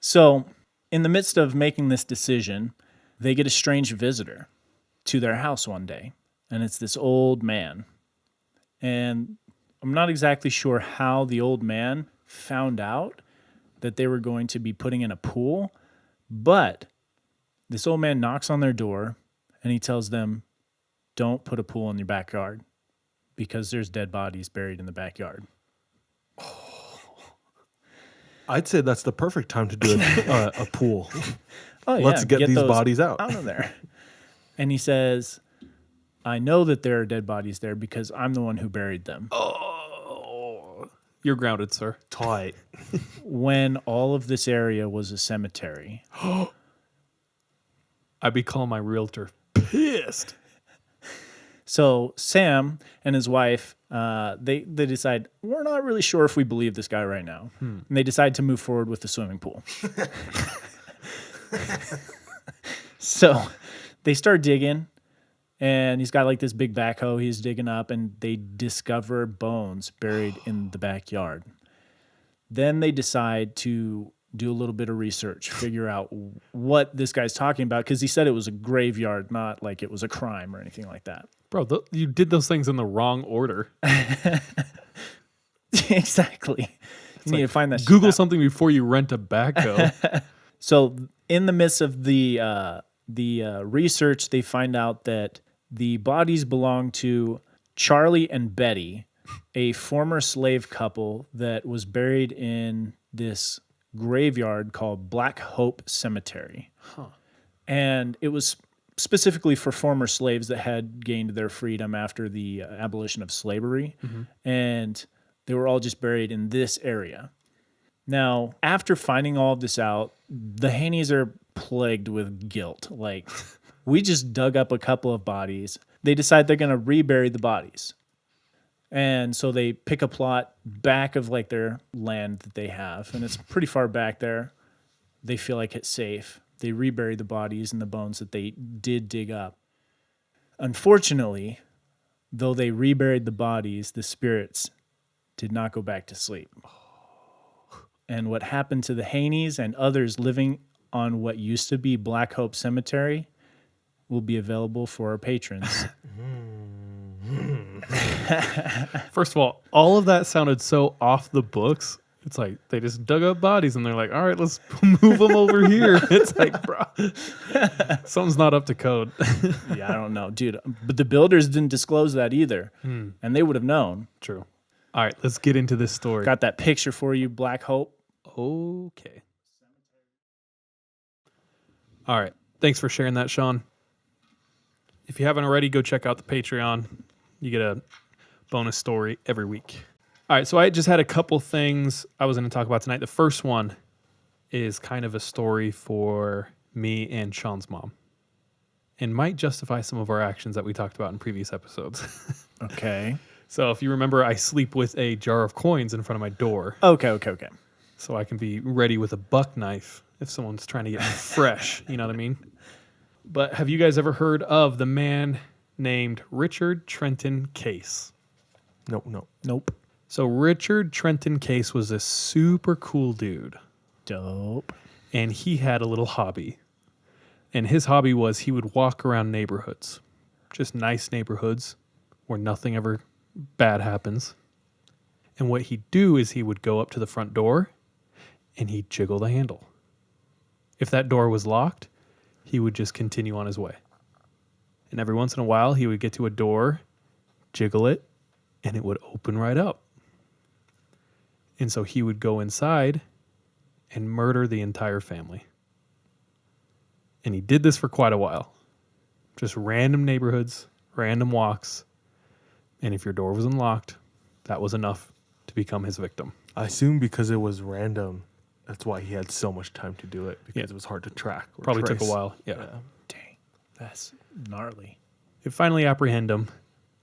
So, in the midst of making this decision, they get a strange visitor to their house one day. And it's this old man. And I'm not exactly sure how the old man found out that they were going to be putting in a pool, but this old man knocks on their door and he tells them, don't put a pool in your backyard because there's dead bodies buried in the backyard. I'd say that's the perfect time to do a pool. Oh, yeah. Let's get these bodies out of there. And he says, I know that there are dead bodies there because I'm the one who buried them. Oh, you're grounded, sir. Tight. When all of this area was a cemetery. I'd be calling my realtor pissed. So Sam and his wife, they decide, we're not really sure if we believe this guy right now. And they decide to move forward with the swimming pool. So they start digging, and he's got like this big backhoe he's digging up, and they discover bones buried in the backyard. Then they decide to do a little bit of research, figure out what this guy's talking about, because he said it was a graveyard, not like it was a crime or anything like that. Bro, you did those things in the wrong order. Exactly. You need to find that. Google something before you rent a backhoe. So in the midst of the research, they find out that the bodies belong to Charlie and Betty, a former slave couple that was buried in this graveyard called Black Hope Cemetery. Huh. And it was specifically for former slaves that had gained their freedom after the abolition of slavery. Mm-hmm. And they were all just buried in this area. Now, after finding all of this out, the Haneys are plagued with guilt. Like, we just dug up a couple of bodies. They decide they're going to rebury the bodies. And so they pick a plot back of like their land that they have. And it's pretty far back there. They feel like it's safe. They rebury the bodies and the bones that they did dig up. Unfortunately, though they reburied the bodies, the spirits did not go back to sleep. And what happened to the Haneys and others living on what used to be Black Hope Cemetery will be available for our patrons. First of all of that sounded so off the books. It's like they just dug up bodies and they're like, all right, let's move them over here. It's like, bro, something's not up to code. Yeah, I don't know, dude. But the builders didn't disclose that either. And they would have known. True. All right, let's get into this story. Got that picture for you, Black Hope. Okay. All right. Thanks for sharing that, Sean. If you haven't already, go check out the Patreon. You get a bonus story every week. All right, so I just had a couple things I was going to talk about tonight. The first one is kind of a story for me and Sean's mom, and might justify some of our actions that we talked about in previous episodes. Okay. So if you remember, I sleep with a jar of coins in front of my door. Okay. So I can be ready with a buck knife if someone's trying to get me fresh. You know what I mean? But have you guys ever heard of the man named Richard Trenton Case? Nope. So Richard Trenton Case was a super cool dude. Dope. And he had a little hobby. And his hobby was he would walk around neighborhoods. Just nice neighborhoods where nothing ever bad happens. And what he'd do is he would go up to the front door and he'd jiggle the handle. If that door was locked, he would just continue on his way. And every once in a while, he would get to a door, jiggle it, and it would open right up. And so he would go inside and murder the entire family. And he did this for quite a while. Just random neighborhoods, random walks. And if your door was unlocked, that was enough to become his victim. I assume because it was random, that's why he had so much time to do it, because it was hard to track. Probably trace. took a while. Yeah. Dang. That's gnarly. They finally apprehend him,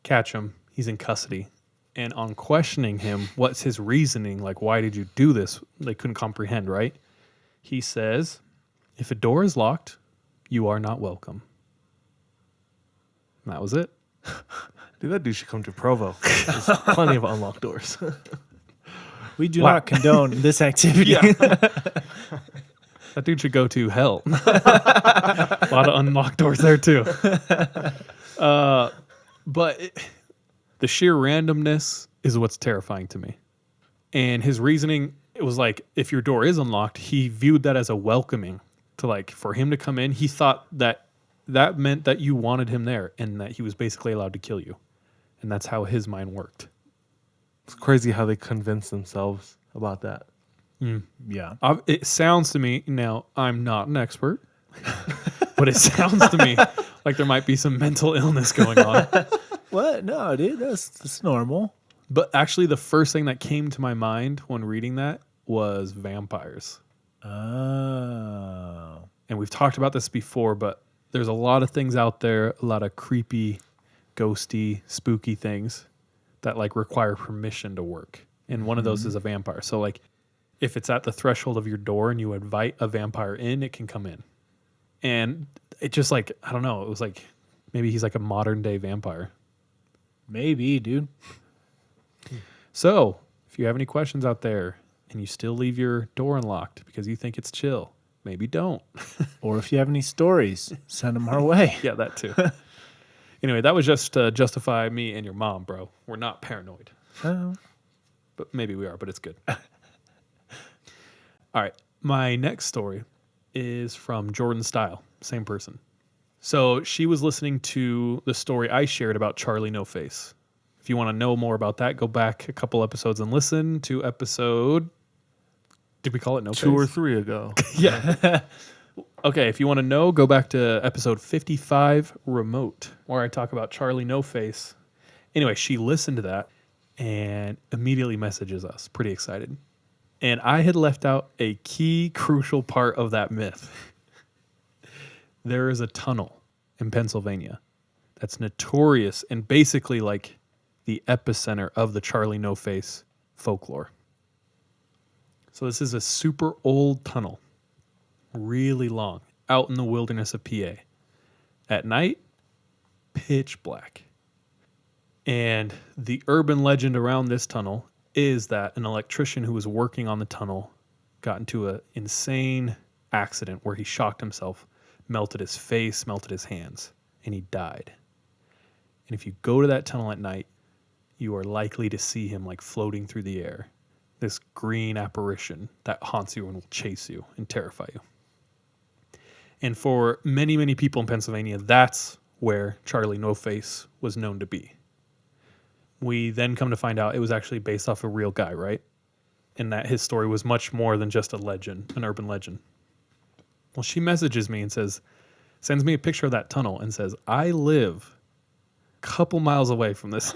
catch him. He's in custody. And on questioning him, what's his reasoning? Like, why did you do this? They couldn't comprehend, right? He says, if a door is locked, you are not welcome. And that was it. Dude, that dude should come to Provo. There's plenty of unlocked doors. We do not condone this activity. That dude should go to hell. A lot of unlocked doors there, too. The sheer randomness is what's terrifying to me. And his reasoning, it was like, if your door is unlocked, he viewed that as a welcoming to, like, for him to come in. He thought that meant that you wanted him there and that he was basically allowed to kill you. And that's how his mind worked. It's crazy how they convince themselves about that. Yeah. It sounds to me, now I'm not an expert, but it sounds to me like there might be some mental illness going on. What? No, dude, that's normal. But actually, the first thing that came to my mind when reading that was vampires. Oh. And we've talked about this before, but there's a lot of things out there, a lot of creepy, ghosty, spooky things that like require permission to work. And one of those is a vampire. So like if it's at the threshold of your door and you invite a vampire in, it can come in. And it just like, I don't know, it was like maybe he's like a modern day vampire. Maybe, dude. So if you have any questions out there and you still leave your door unlocked because you think it's chill, maybe don't. Or if you have any stories, send them our way. Yeah, that too. Anyway, that was just to justify me and your mom, bro. We're not paranoid. Oh. But maybe we are, but it's good. All right. My next story is from Jordan Style, same person. So she was listening to the story I shared about Charlie No Face. If you want to know more about that, go back a couple episodes and listen to episode... Did we call it No Face? 2 or 3 ago. Yeah. Okay, if you want to know, go back to episode 55, Remote, where I talk about Charlie No Face. Anyway, she listened to that and immediately messages us, pretty excited. And I had left out a key, crucial part of that myth. There is a tunnel in Pennsylvania that's notorious and basically like the epicenter of the Charlie No Face folklore. So this is a super old tunnel, really long, out in the wilderness of PA. At night, pitch black. And the urban legend around this tunnel is that an electrician who was working on the tunnel got into an insane accident where he shocked himself, melted his face, melted his hands, and he died. And if you go to that tunnel at night, you are likely to see him like floating through the air. This green apparition that haunts you and will chase you and terrify you. And for many, many people in Pennsylvania, that's where Charlie No Face was known to be. We then come to find out it was actually based off a real guy, right? And that his story was much more than just a legend, an urban legend. Well, she messages me and sends me a picture of that tunnel and says, I live a couple miles away from this,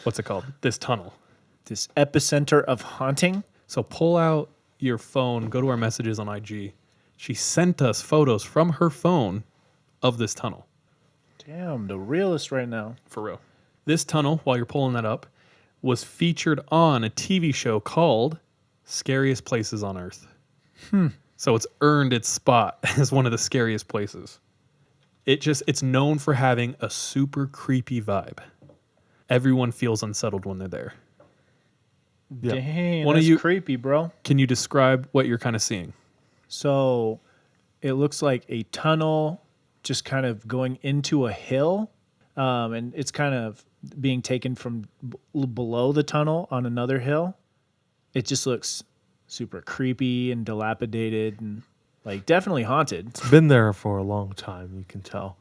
what's it called? This tunnel. This epicenter of haunting. So pull out your phone, go to our messages on IG. She sent us photos from her phone of this tunnel. Damn, the realist right now. For real. This tunnel, while you're pulling that up, was featured on a TV show called Scariest Places on Earth. So it's earned its spot as one of the scariest places. It's known for having a super creepy vibe. Everyone feels unsettled when they're there. Yeah. Dang, One of that's you- creepy, bro. Can you describe what you're kind of seeing? So it looks like a tunnel just kind of going into a hill. And it's kind of being taken from below the tunnel on another hill. It just looks super creepy and dilapidated and like definitely haunted. It's been there for a long time, you can tell.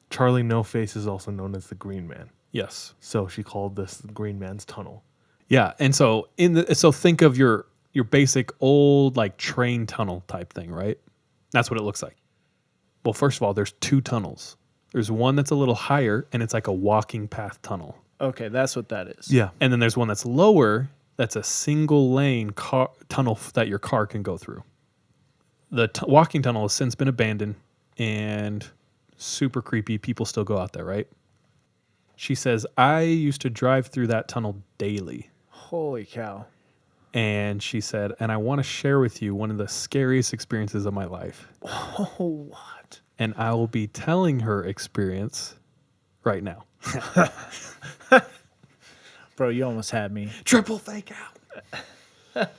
Charlie No Face is also known as the Green Man. Yes. So she called this the Green Man's Tunnel. Yeah, and so think of your basic old like train tunnel type thing, right? That's what it looks like. Well, first of all, there's two tunnels. There's one that's a little higher, and it's like a walking path tunnel. Okay, that's what that is. Yeah. And then there's one that's lower, that's a single lane tunnel that your car can go through. The walking tunnel has since been abandoned and super creepy. People still go out there, right? She says, I used to drive through that tunnel daily. Holy cow. And she said, and I want to share with you one of the scariest experiences of my life. Oh, what? And I will be telling her experience right now. Bro, you almost had me. Triple fake out.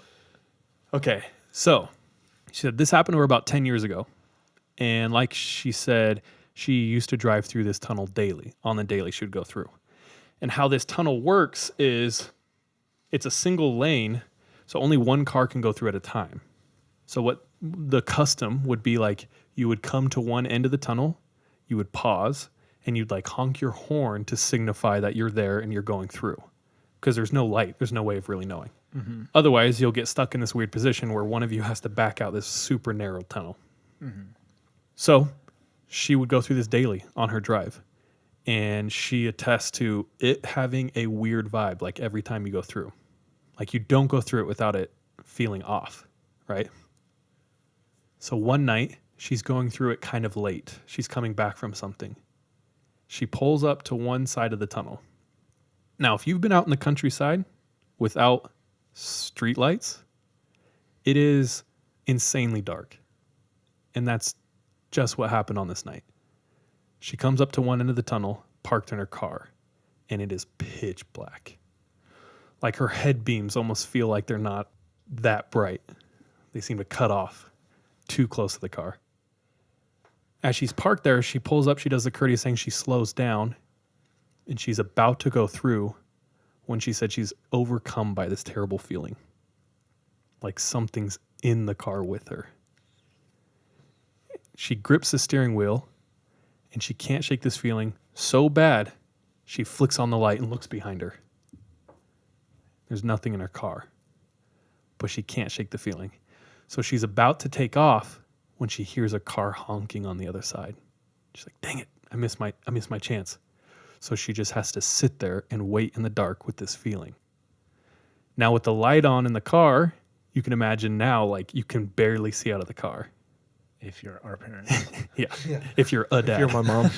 Okay, so she said this happened to her about 10 years ago. And like she said, she used to drive through this tunnel daily. On the daily, she would go through. And how this tunnel works is it's a single lane, so only one car can go through at a time. So what the custom would be like, you would come to one end of the tunnel, you would pause, and you'd like honk your horn to signify that you're there and you're going through. Because there's no light, there's no way of really knowing. Mm-hmm. Otherwise, you'll get stuck in this weird position where one of you has to back out this super narrow tunnel. Mm-hmm. So she would go through this daily on her drive. And she attests to it having a weird vibe, like every time you go through. Like you don't go through it without it feeling off, right? So one night, she's going through it kind of late. She's coming back from something. She pulls up to one side of the tunnel. Now, if you've been out in the countryside without streetlights, it is insanely dark. And that's just what happened on this night. She comes up to one end of the tunnel, parked in her car, and it is pitch black. Like her head beams almost feel like they're not that bright. They seem to cut off too close to the car. As she's parked there, she pulls up, she does the courteous thing, she slows down, and she's about to go through when she said she's overcome by this terrible feeling. Like something's in the car with her. She grips the steering wheel, and she can't shake this feeling so bad, she flicks on the light and looks behind her. There's nothing in her car, but she can't shake the feeling. So she's about to take off when she hears a car honking on the other side. She's like, dang it, I missed my chance. So she just has to sit there and wait in the dark with this feeling. Now with the light on in the car, you can imagine now, like you can barely see out of the car. If you're our parents. Yeah. If you're a dad. If you're my mom.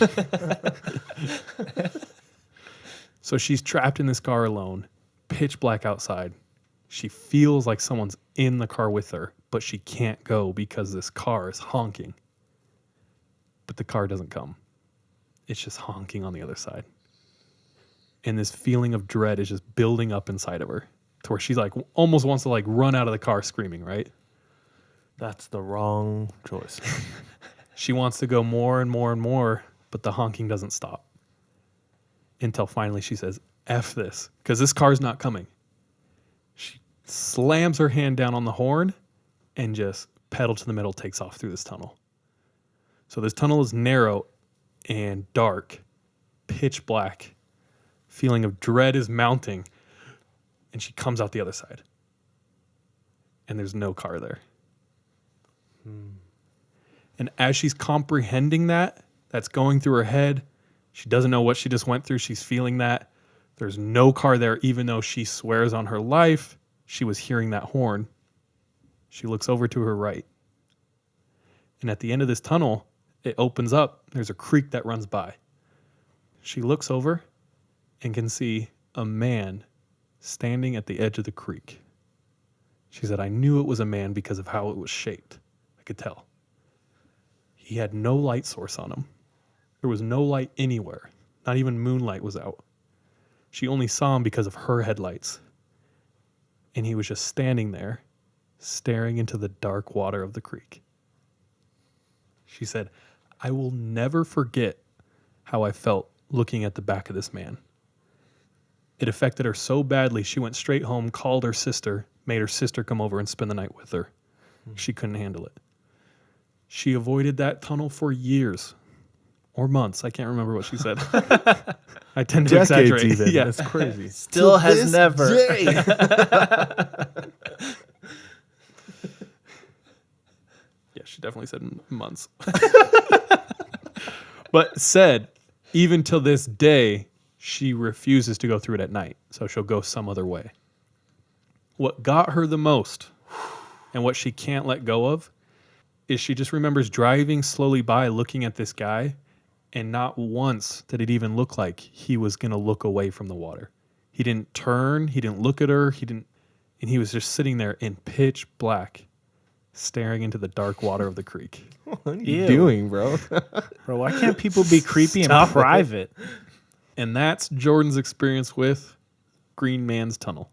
So she's trapped in this car alone, pitch black outside. She feels like someone's in the car with her, but she can't go because this car is honking. But the car doesn't come. It's just honking on the other side. And this feeling of dread is just building up inside of her to where she's like almost wants to like run out of the car screaming, right? That's the wrong choice. She wants to go more and more and more, but the honking doesn't stop. Until finally she says, F this, because this car's not coming. She slams her hand down on the horn and just pedal to the metal takes off through this tunnel. So this tunnel is narrow and dark, pitch black. Feeling of dread is mounting, and she comes out the other side. And there's no car there. And as she's comprehending that, that's going through her head. She doesn't know what she just went through. She's feeling that. There's no car there, even though she swears on her life she was hearing that horn. She looks over to her right. And at the end of this tunnel, it opens up. There's a creek that runs by. She looks over and can see a man standing at the edge of the creek. She said, I knew it was a man because of how it was shaped. I could tell. He had no light source on him. There was no light anywhere. Not even moonlight was out. She only saw him because of her headlights. And he was just standing there, staring into the dark water of the creek. She said, I will never forget how I felt looking at the back of this man. It affected her so badly, she went straight home, called her sister, made her sister come over and spend the night with her. She couldn't handle it. She avoided that tunnel for years or months. I can't remember what she said. I tend to exaggerate. Even. Yeah. That's crazy. Still has never. Yeah, she definitely said months. But said, even till this day, she refuses to go through it at night. So she'll go some other way. What got her the most, and what she can't let go of, is she just remembers driving slowly by, looking at this guy, and not once did it even look like he was going to look away from the water. He didn't turn. He didn't look at her. And he was just sitting there in pitch black, staring into the dark water of the creek. What are you doing, bro? Bro, why can't people be creepy in private? And that's Jordan's experience with Green Man's Tunnel.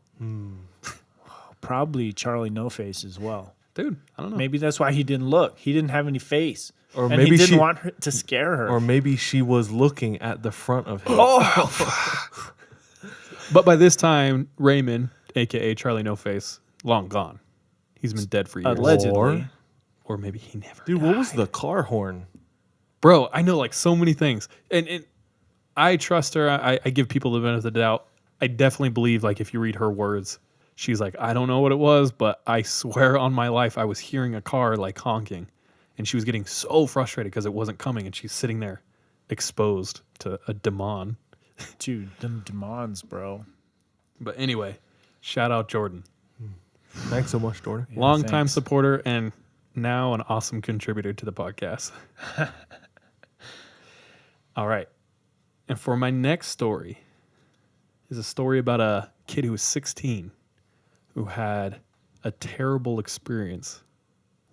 Probably Charlie No Face as well. Dude, I don't know. Maybe that's why he didn't look. He didn't have any face. Or and maybe he didn't she want her to scare her. Or maybe she was looking at the front of him. But by this time, Raymond, a.k.a. Charlie No Face, long gone. He's been dead for years. Allegedly. Or maybe he never Dude, died. what was the car horn? Bro, I know like so many things. And I trust her. I give people the benefit of the doubt. I definitely believe like if you read her words, she's like, I don't know what it was, but I swear on my life I was hearing a car like honking. And she was getting so frustrated because it wasn't coming. And she's sitting there exposed to a demon. Dude, them demons, bro. But anyway, shout out Jordan. Thanks so much, Jordan. Yeah, Long time thanks. supporter and now an awesome contributor to the podcast. All right. And for my next story is a story about a kid who was 16 who had a terrible experience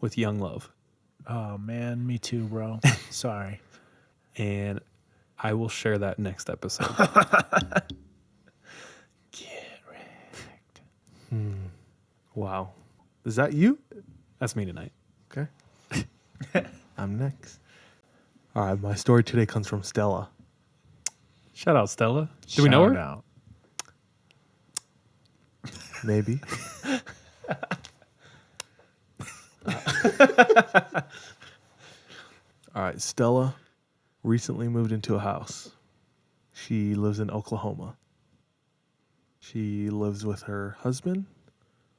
with young love. Oh, man. Me too, bro. Sorry. And I will share that next episode. Get wrecked. Wow. Is that you? That's me tonight. Okay. I'm next. All right, my story today comes from Stella. Shout out Stella. Do we know her? Shout out. Maybe. All right, Stella recently moved into a house. She lives in Oklahoma. She lives with her husband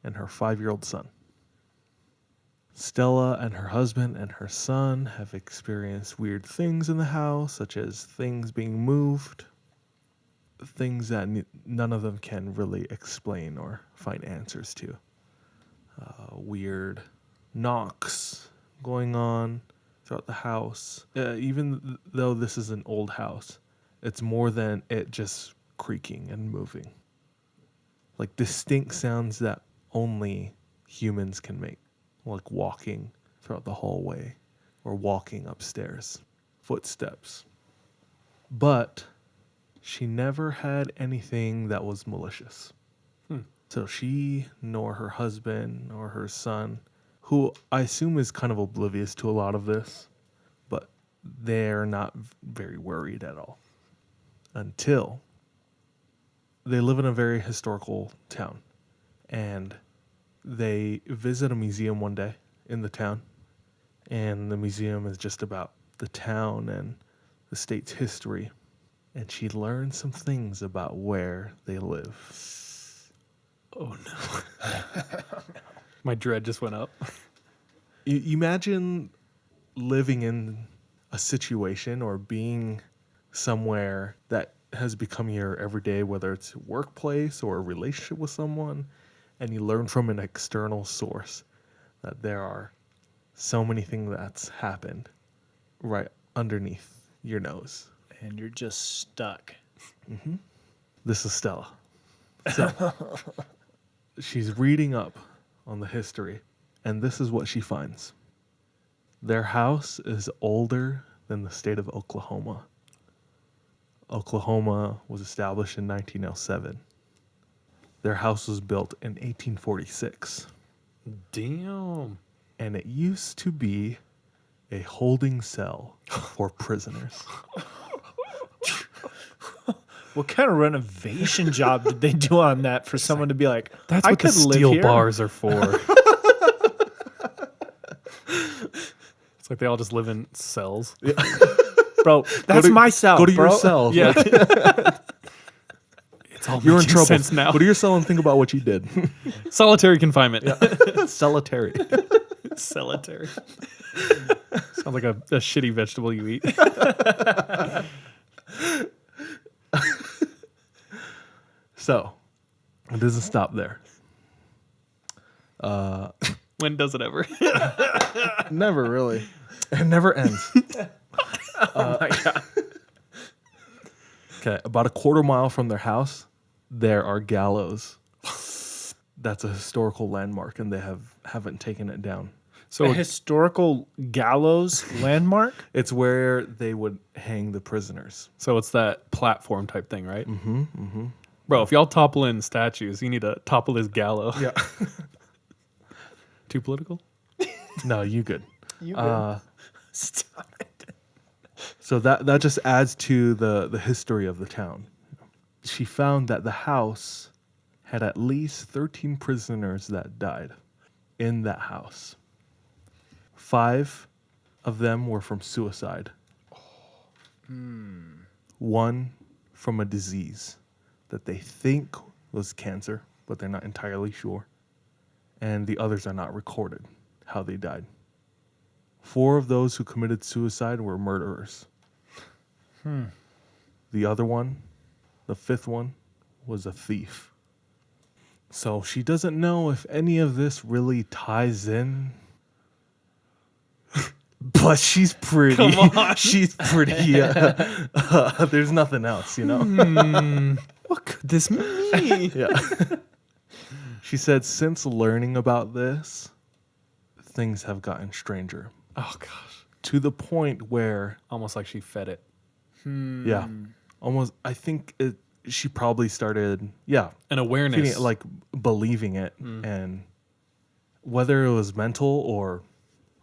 and her 5-year-old son. Stella and her husband and her son have experienced weird things in the house, such as things being moved, things that none of them can really explain or find answers to. Weird knocks going on throughout the house. Even though this is an old house, it's more than it just creaking and moving. Like distinct sounds that only humans can make, like walking throughout the hallway or walking upstairs, footsteps. But she never had anything that was malicious. So she nor her husband nor her son, who I assume is kind of oblivious to a lot of this, but they're not very worried at all until they live in a very historical town, and they visit a museum one day in the town, and the museum is just about the town and the state's history, and she learns some things about where they live. Oh no. My dread just went up. You imagine living in a situation or being somewhere that has become your everyday, whether it's a workplace or a relationship with someone, and you learn from an external source that there are so many things that's happened right underneath your nose. And you're just stuck. This is Stella. So she's reading up on the history, and this is what she finds. Their house is older than the state of Oklahoma. Oklahoma was established in 1907. Their house was built in 1846. Damn. And it used to be a holding cell for prisoners. What kind of renovation job did they do on that for someone to be like, That's I what the could live steel here? bars are for. It's like they all just live in cells. Bro, that's my cell. Go to bro. your cell. Yeah. It's all You're in making trouble. sense now. Go to your cell and think about what you did. Solitary confinement. Solitary. Solitary. Sounds like a shitty vegetable you eat. So, it doesn't stop there. When does it ever? Never really. It never ends. Oh my God. Okay, about a quarter mile from their house, there are gallows. That's a historical landmark, and they haven't taken it down. So A historical gallows landmark? It's where they would hang the prisoners. So it's that platform type thing, right? Mm-hmm. Mm-hmm. Bro, if y'all topple in statues, you need to topple this gallows. Yeah. Too political? No, you good. You good. Stop it. So that just adds to the history of the town. She found that the house had at least 13 prisoners that died in that house. 5 of them were from suicide. One from a disease that they think was cancer, but they're not entirely sure. And the others are not recorded, how they died. 4 of those who committed suicide were murderers. The other one, the 5th one, was a thief. So she doesn't know if any of this really ties in. But she's pretty. Come on. She's pretty. There's nothing else, you know? What could this mean? Yeah. She said since learning about this, things have gotten stranger. Oh, gosh. To the point where, Almost like she fed it. yeah, almost, I think she probably started, An awareness. feeding it, like believing it. And whether it was mental or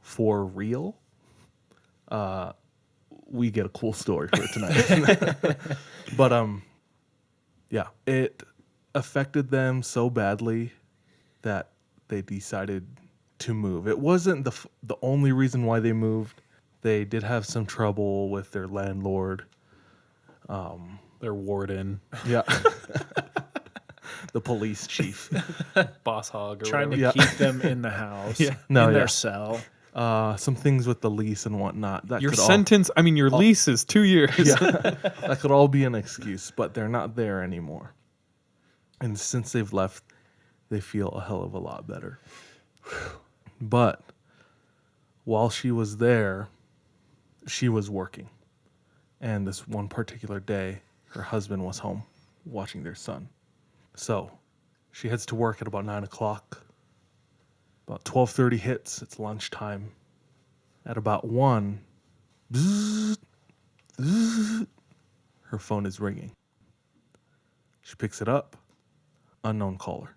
for real, we get a cool story for tonight. But yeah, it affected them so badly that they decided to move. It wasn't the only reason why they moved. They did have some trouble with their landlord. Their warden, Yeah. The police chief. boss hog, or Trying whatever. to keep them in the house, Yeah. No, in yeah. their cell. Some things with the lease and whatnot. That Your could sentence, your lease is 2 years. that could all be an excuse, but they're not there anymore. And since they've left, they feel a hell of a lot better. But while she was there, she was working. And this one particular day, her husband was home watching their son. So she heads to work at about 9 o'clock. About 12:30 hits, it's lunchtime. At about 1, bzzz, bzzz, her phone is ringing. She picks it up. Unknown caller.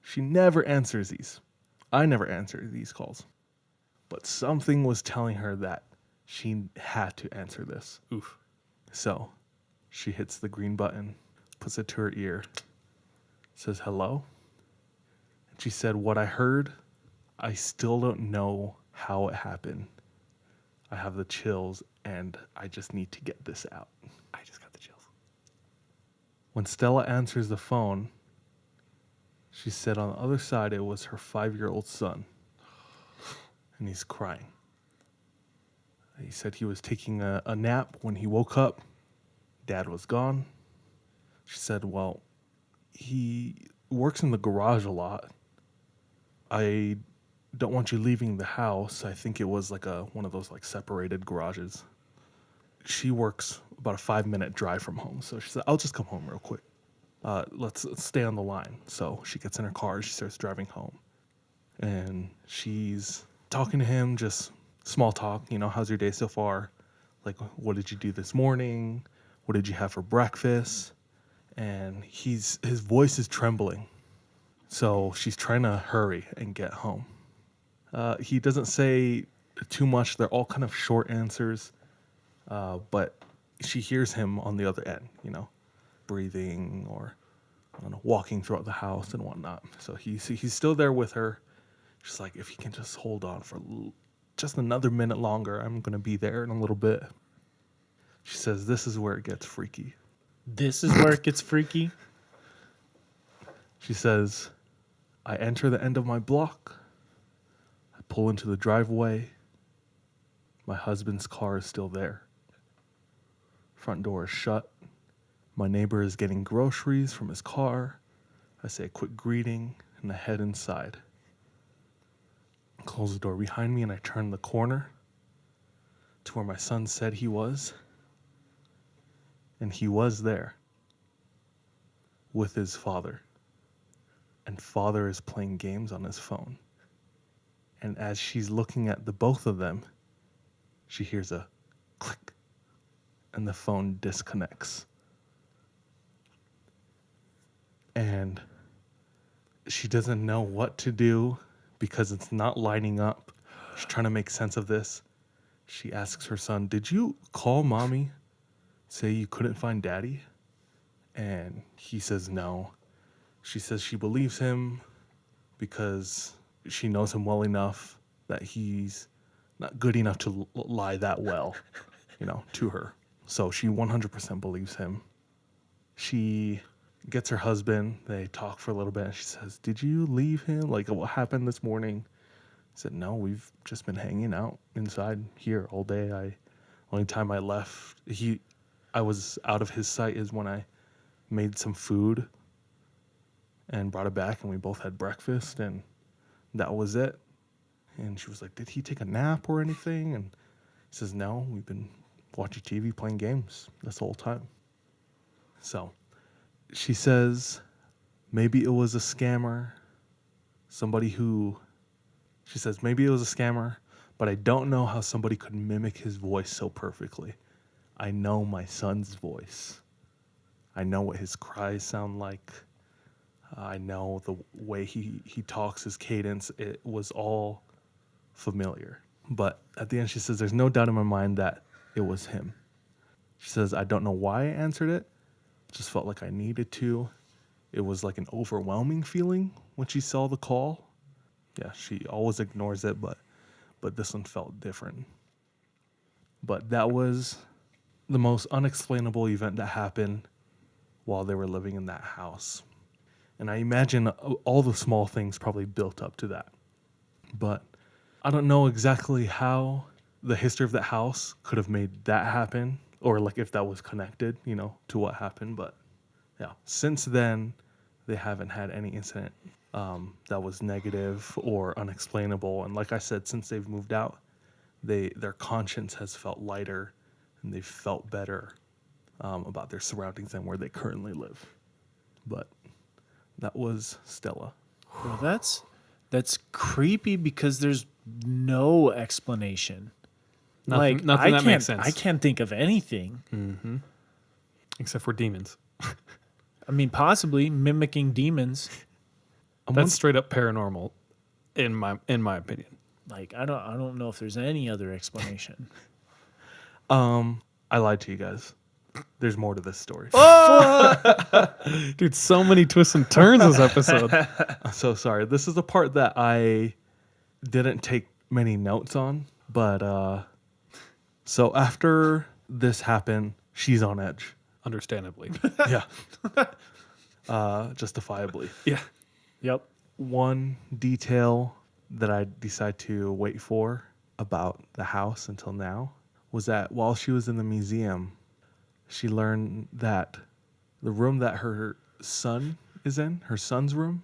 She never answers these. I never answer these calls. But something was telling her that she had to answer this. Oof. So she hits the green button, puts it to her ear, says hello. And she said, what I heard, I still don't know how it happened. I have the chills and I just need to get this out. I just got the chills. When Stella answers the phone, she said on the other side it was her 5-year-old son. And he's crying. He said he was taking a nap when he woke up. Dad was gone. She said, well, he works in the garage a lot. I don't want you leaving the house. I think it was like one of those like separated garages. She works about a 5-minute drive from home. So she said, I'll just come home real quick. Let's stay on the line. So she gets in her car. She starts driving home. And she's talking to him, just small talk. You know, how's your day so far? Like, what did you do this morning? What did you have for breakfast? And his voice is trembling. So she's trying to hurry and get home. He doesn't say too much. They're all kind of short answers. But she hears him on the other end, you know, breathing or I don't know, walking throughout the house and whatnot. So he's still there with her. She's like, if he can just hold on for just another minute longer, I'm going to be there in a little bit. She says, this is where it gets freaky. This is where it gets freaky? She says, I enter the end of my block. I pull into the driveway. My husband's car is still there. Front door is shut. My neighbor is getting groceries from his car. I say a quick greeting and I head inside. Close the door behind me and I turn the corner to where my son said he was. And he was there with his father. And father is playing games on his phone. And as she's looking at the both of them, she hears a click and the phone disconnects. And she doesn't know what to do because it's not lining up. She's trying to make sense of this. She asks her son, did you call mommy? Say you couldn't find daddy? And he says no. She says she believes him because she knows him well enough that he's not good enough to lie that well, you know, to her. So she 100% believes him. She gets her husband. They talk for a little bit. And she says, did you leave him? Like, what happened this morning? He said, no, we've just been hanging out inside here all day. Only time I left, I was out of his sight is when I made some food and brought it back and we both had breakfast and that was it. And she was like, did he take a nap or anything? And he says, no, we've been watching TV, playing games this whole time. So she says, maybe it was a scammer. She says, maybe it was a scammer, but I don't know how somebody could mimic his voice so perfectly. I know my son's voice. I know what his cries sound like. I know the way he talks, his cadence. It was all familiar. But at the end, she says, there's no doubt in my mind that it was him. She says, I don't know why I answered it. Just felt like I needed to. It was like an overwhelming feeling when she saw the call. Yeah, she always ignores it, but this one felt different. But that was the most unexplainable event that happened while they were living in that house. And I imagine all the small things probably built up to that. But I don't know exactly how the history of that house could have made that happen, or like if that was connected, you know, to what happened. But yeah, since then, they haven't had any incident that was negative or unexplainable. And like I said, since they've moved out, their conscience has felt lighter and they've felt better about their surroundings and where they currently live. But that was Stella. Well, that's creepy because there's no explanation. Nothing I that can't, makes sense. I can't think of anything. Mm-hmm. Except for demons. I mean, possibly mimicking demons. That's straight up paranormal, in my opinion. Like I don't know if there's any other explanation. I lied to you guys. There's more to this story. Dude, so many twists and turns this episode. I'm so sorry. This is the part that I didn't take many notes on, but so after this happened, she's on edge. Understandably. Yeah. Justifiably. Yeah. Yep. One detail that I decide to wait for about the house until now was that while she was in the museum, she learned that the room that her son is in, her son's room,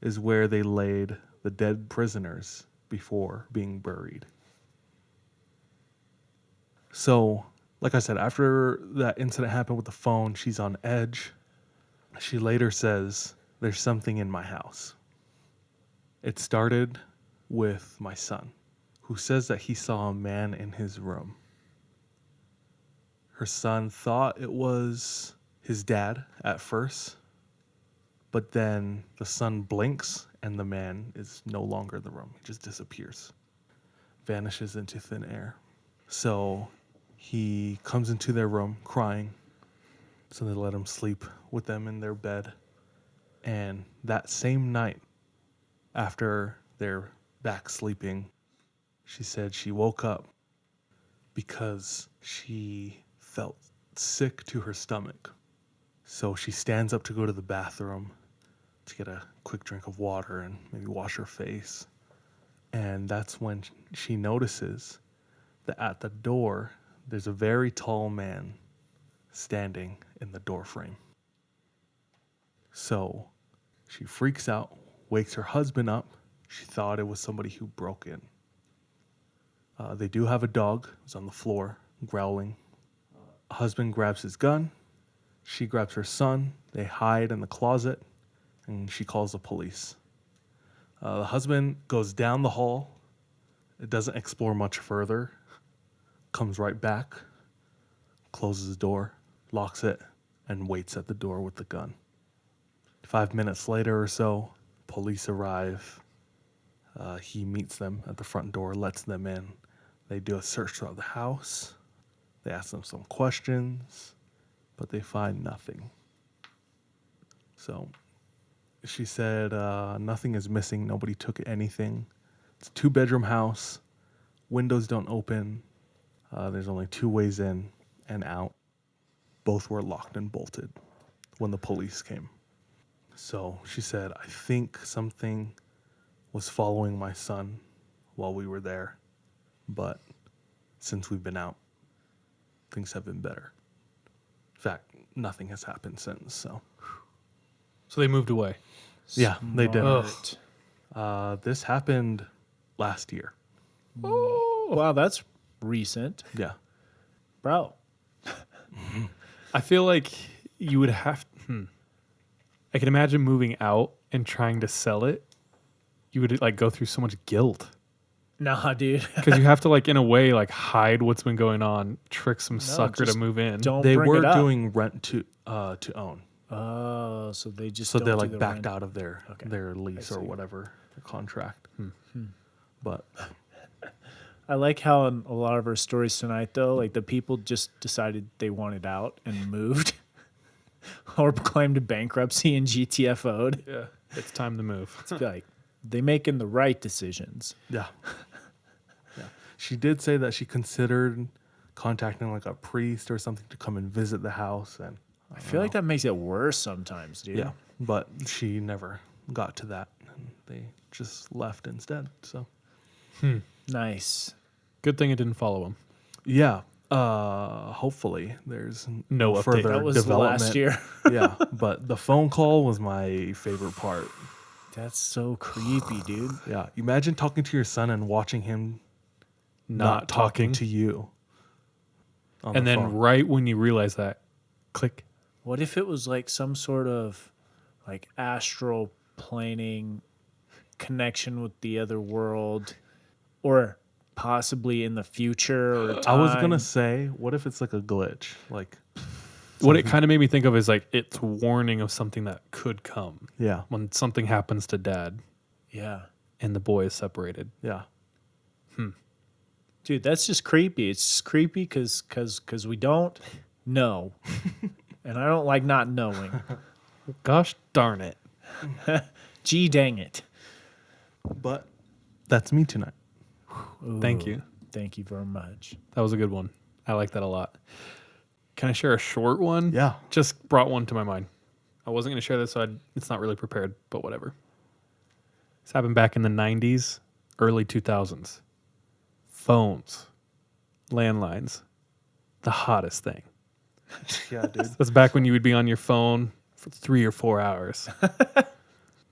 is where they laid the dead prisoners before being buried. So, like I said, after that incident happened with the phone, she's on edge. She later says, "There's something in my house." It started with my son, who says that he saw a man in his room. Her son thought it was his dad at first, but then the son blinks and the man is no longer in the room. He just disappears, vanishes into thin air. So he comes into their room crying. So they let him sleep with them in their bed. And that same night, after they're back sleeping, she said she woke up because she felt sick to her stomach. So she stands up to go to the bathroom to get a quick drink of water and maybe wash her face. And that's when she notices that at the door, there's a very tall man standing in the door frame. So she freaks out, wakes her husband up. She thought it was somebody who broke in. They do have a dog who's on the floor, growling. Husband grabs his gun. She grabs her son. They hide in the closet, and she calls the police. The husband goes down the hall. It doesn't explore much further. Comes right back, closes the door, locks it, and waits at the door with the gun. 5 minutes later or so, police arrive. He meets them at the front door, lets them in. They do a search throughout the house. They ask them some questions, but they find nothing. So she said nothing is missing. Nobody took anything. It's a 2-bedroom house. Windows don't open. There's only 2 ways in and out. Both were locked and bolted when the police came. So she said, I think something was following my son while we were there. But since we've been out, things have been better. In fact, nothing has happened since. So they moved away. yeah, they did. Smart. This happened last year. Oh, wow, that's recent. Yeah. Bro. I feel like you would have... I can imagine moving out and trying to sell it. You would like go through so much guilt. Nah, dude. Because you have to like in a way like hide what's been going on, trick some sucker to just move in. They were it up. doing rent to own. Oh, so they just So don't they're do like the backed rent. out of their lease or whatever, their contract. But I like how in a lot of our stories tonight, though, like the people just decided they wanted out and moved, or claimed bankruptcy and GTFO'd. Yeah, it's time to move. It's like they making the right decisions. yeah. She did say that she considered contacting like a priest or something to come and visit the house, and I feel like that makes it worse sometimes, dude. yeah, but she never got to that, and they just left instead. So Nice. Good thing it didn't follow him. yeah, hopefully there's No update. further That was development. last year. Yeah, but the phone call was my favorite part. That's so creepy, dude. Yeah, imagine talking to your son and watching him Not talking. to you. on And the then phone. right when you realize that, click. What if it was like some sort of like astral planing connection with the other world, or possibly in the future or time? I was gonna say, what if it's like a glitch? Like What it kind of made me think of is like it's warning of something that could come Yeah. when something happens to dad Yeah. and the boy is separated. Yeah. Dude, that's just creepy. It's just creepy because we don't know. And I don't like not knowing. Gosh darn it. Gee dang it. But that's me tonight. Thank you. Thank you very much. That was a good one. I like that a lot. Can I share a short one? Yeah. Just brought one to my mind. I wasn't going to share this, so it's not really prepared, but whatever. This happened back in the 90s, early 2000s. Phones, landlines, the hottest thing. Yeah, dude. That's back when you would be on your phone for 3 or 4 hours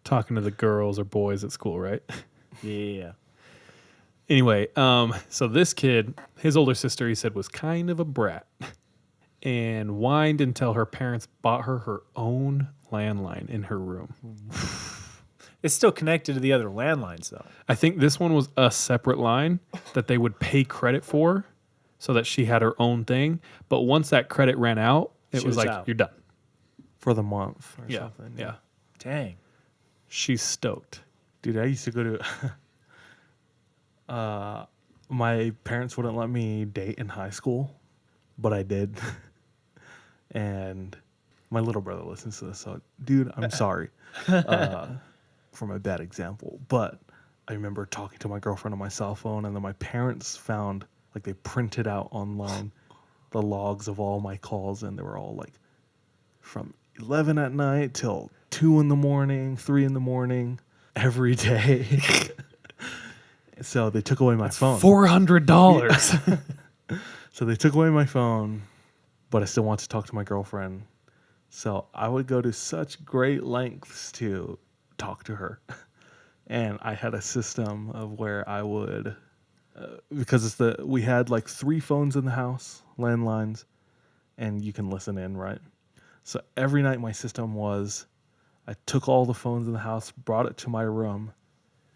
talking to the girls or boys at school, right? Yeah. Anyway, so this kid, his older sister, he said, was kind of a brat and whined until her parents bought her own landline in her room. It's still connected to the other landlines, though. I think this one was a separate line that they would pay credit for so that she had her own thing. But once that credit ran out, it She was was like, out. you're done. For the month or Yeah. something. Yeah. Dang. She's stoked. Dude, I used to go to my parents wouldn't let me date in high school, but I did. And my little brother listens to this, so dude, I'm sorry for my bad example. But I remember talking to my girlfriend on my cell phone, and then my parents found, like, they printed out online the logs of all my calls, and they were all like from 11 at night till 2 in the morning, 3 in the morning, every day. So they took away my phone. $400. So they took away my phone, but I still want to talk to my girlfriend. So I would go to such great lengths to talk to her. And I had a system of where I would, because we had like 3 phones in the house, landlines, and you can listen in, right? So every night my system was, I took all the phones in the house, brought it to my room,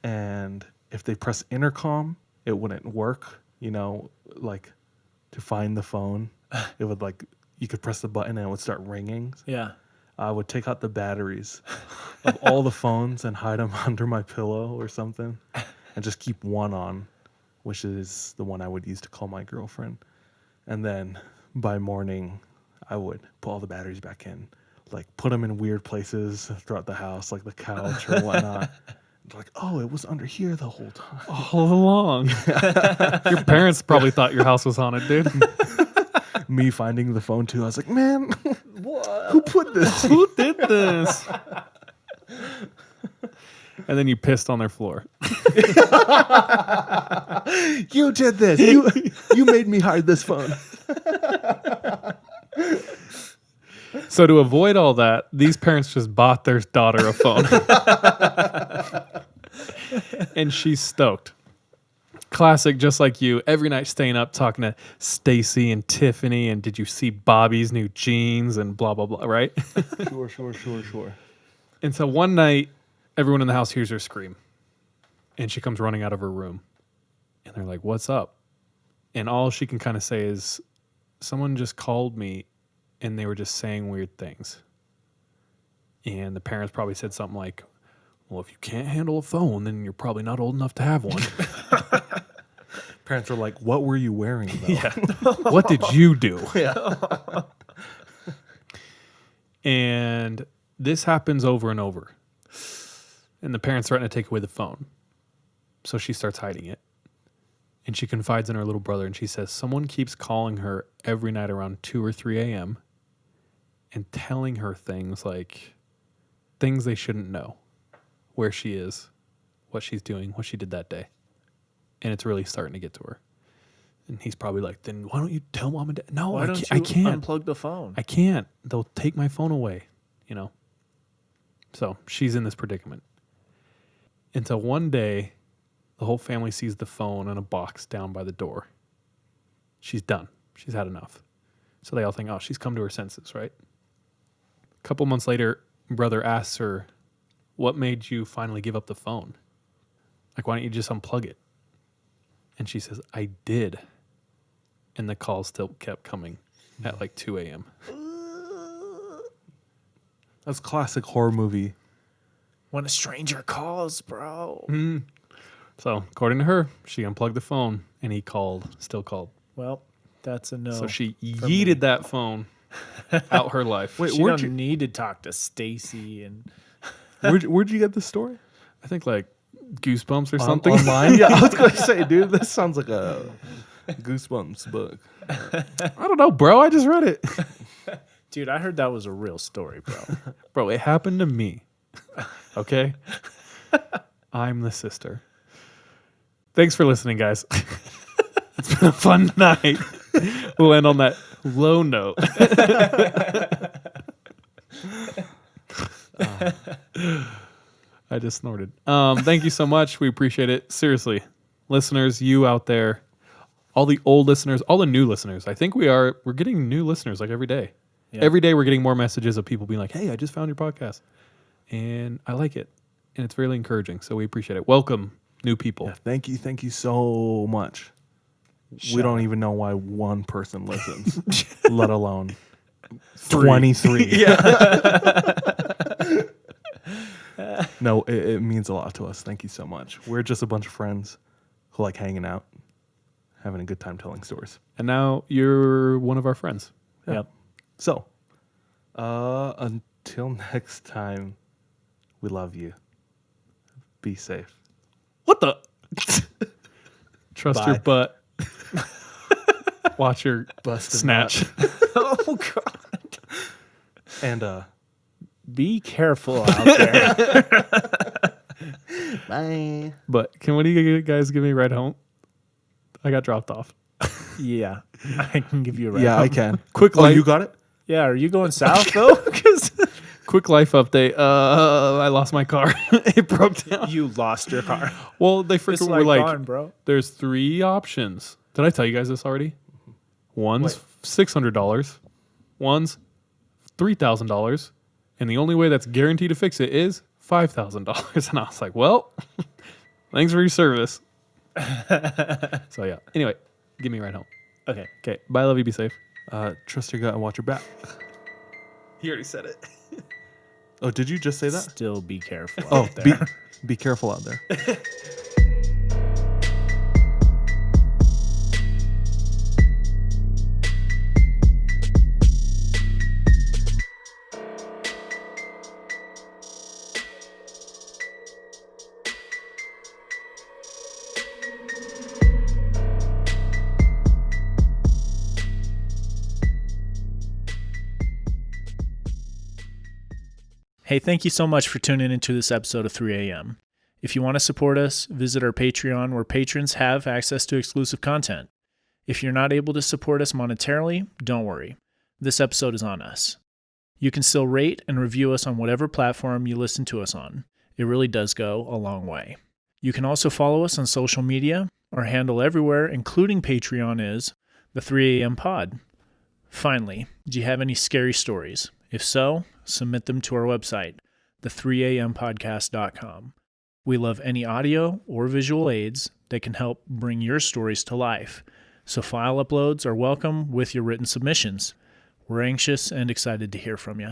and if they press intercom, it wouldn't work, like to find the phone. It would like, you could press the button and it would start ringing. Yeah. I would take out the batteries of all the phones and hide them under my pillow or something and just keep one on, which is the one I would use to call my girlfriend. And then by morning, I would put all the batteries back in, like put them in weird places throughout the house, like the couch or whatnot. Like, oh, it was under here the whole time. All along. Your parents probably thought your house was haunted, dude. Me finding the phone too. I was like, man, who put this? Who did this? And then you pissed on their floor. You did this. You made me hide this phone. So to avoid all that, these parents just bought their daughter a phone. And she's stoked. Classic, just like you, every night staying up talking to Stacy and Tiffany and did you see Bobby's new jeans and blah, blah, blah, right? Sure. And so one night, everyone in the house hears her scream. And she comes running out of her room. And they're like, what's up? And all she can kind of say is, someone just called me and they were just saying weird things. And the parents probably said something like, well, if you can't handle a phone, then you're probably not old enough to have one. Parents are like, what were you wearing, though? Yeah. What did you do? Yeah. And this happens over and over. And the parents threaten to take away the phone. So she starts hiding it. And she confides in her little brother and she says, someone keeps calling her every night around 2 or 3 a.m. and telling her things like things they shouldn't know. Where she is, what she's doing, what she did that day. And it's really starting to get to her. And he's probably like, then why don't you tell mom and dad? No, Why don't I you can't. unplug the phone? I can't. They'll take my phone away, So she's in this predicament. Until one day, the whole family sees the phone in a box down by the door. She's done. She's had enough. So they all think, oh, she's come to her senses, right? A couple months later, brother asks her, what made you finally give up the phone? Like, why don't you just unplug it? And she says, I did. And the call still kept coming at like 2 a.m. That's classic horror movie. When a stranger calls, bro. So, according to her, she unplugged the phone and he still called. Well, that's a no. So she yeeted that phone out her life. Wait, she where'd don't you need to talk to Stacy and where'd you get this story? I think like Goosebumps or something. Online? Yeah, I was gonna say, dude, this sounds like a Goosebumps book. I don't know, bro. I just read it. dude, I heard that was a real story, bro. Bro, it happened to me. Okay? I'm the sister. Thanks for listening, guys. It's been a fun night. We'll end on that low note. I just snorted. Thank you so much. We appreciate it. Seriously, listeners, you out there, all the old listeners, all the new listeners. I think we're getting new listeners like every day. Yeah. Every day we're getting more messages of people being like, "Hey, I just found your podcast, and I like it," and it's really encouraging. So we appreciate it. Welcome, new people. Yeah, thank you so much. We don't even know why one person listens, let alone 23. Yeah. No, it means a lot to us. Thank you so much. We're just a bunch of friends who like hanging out, having a good time telling stories. And now you're one of our friends. Yeah. Yep. So, until next time, we love you. Be safe. What the? Trust Bye. your butt. Watch your Busted snatch. Oh God. And Be careful out there. bye. But can one of you guys give me a ride home? I got dropped off. Yeah. I can give you a ride. Yeah, I can. Quick Oh, life. you got it? Yeah, are you going south though? 'Cause Quick life update. I lost my car. It broke down. you lost your car. Well, they It's freaking were like like, gone, bro. there's 3 options. Did I tell you guys this already? One's $600. One's $3,000. And the only way that's guaranteed to fix it is $5,000. And I was like, well, thanks for your service. So yeah. Anyway, give me a ride home. Okay. Okay. Bye. Love you. Be safe. Trust your gut and watch your back. He already said it. Oh, did you just say that? Still be careful Oh, out there. be careful out there. Hey, thank you so much for tuning into this episode of 3 a.m. If you want to support us, visit our Patreon where patrons have access to exclusive content. If you're not able to support us monetarily, don't worry. This episode is on us. You can still rate and review us on whatever platform you listen to us on. It really does go a long way. You can also follow us on social media. Our handle everywhere, including Patreon, is the 3 a.m. pod. Finally, do you have any scary stories? If so, submit them to our website, the3ampodcast.com. We love any audio or visual aids that can help bring your stories to life. So file uploads are welcome with your written submissions. We're anxious and excited to hear from you.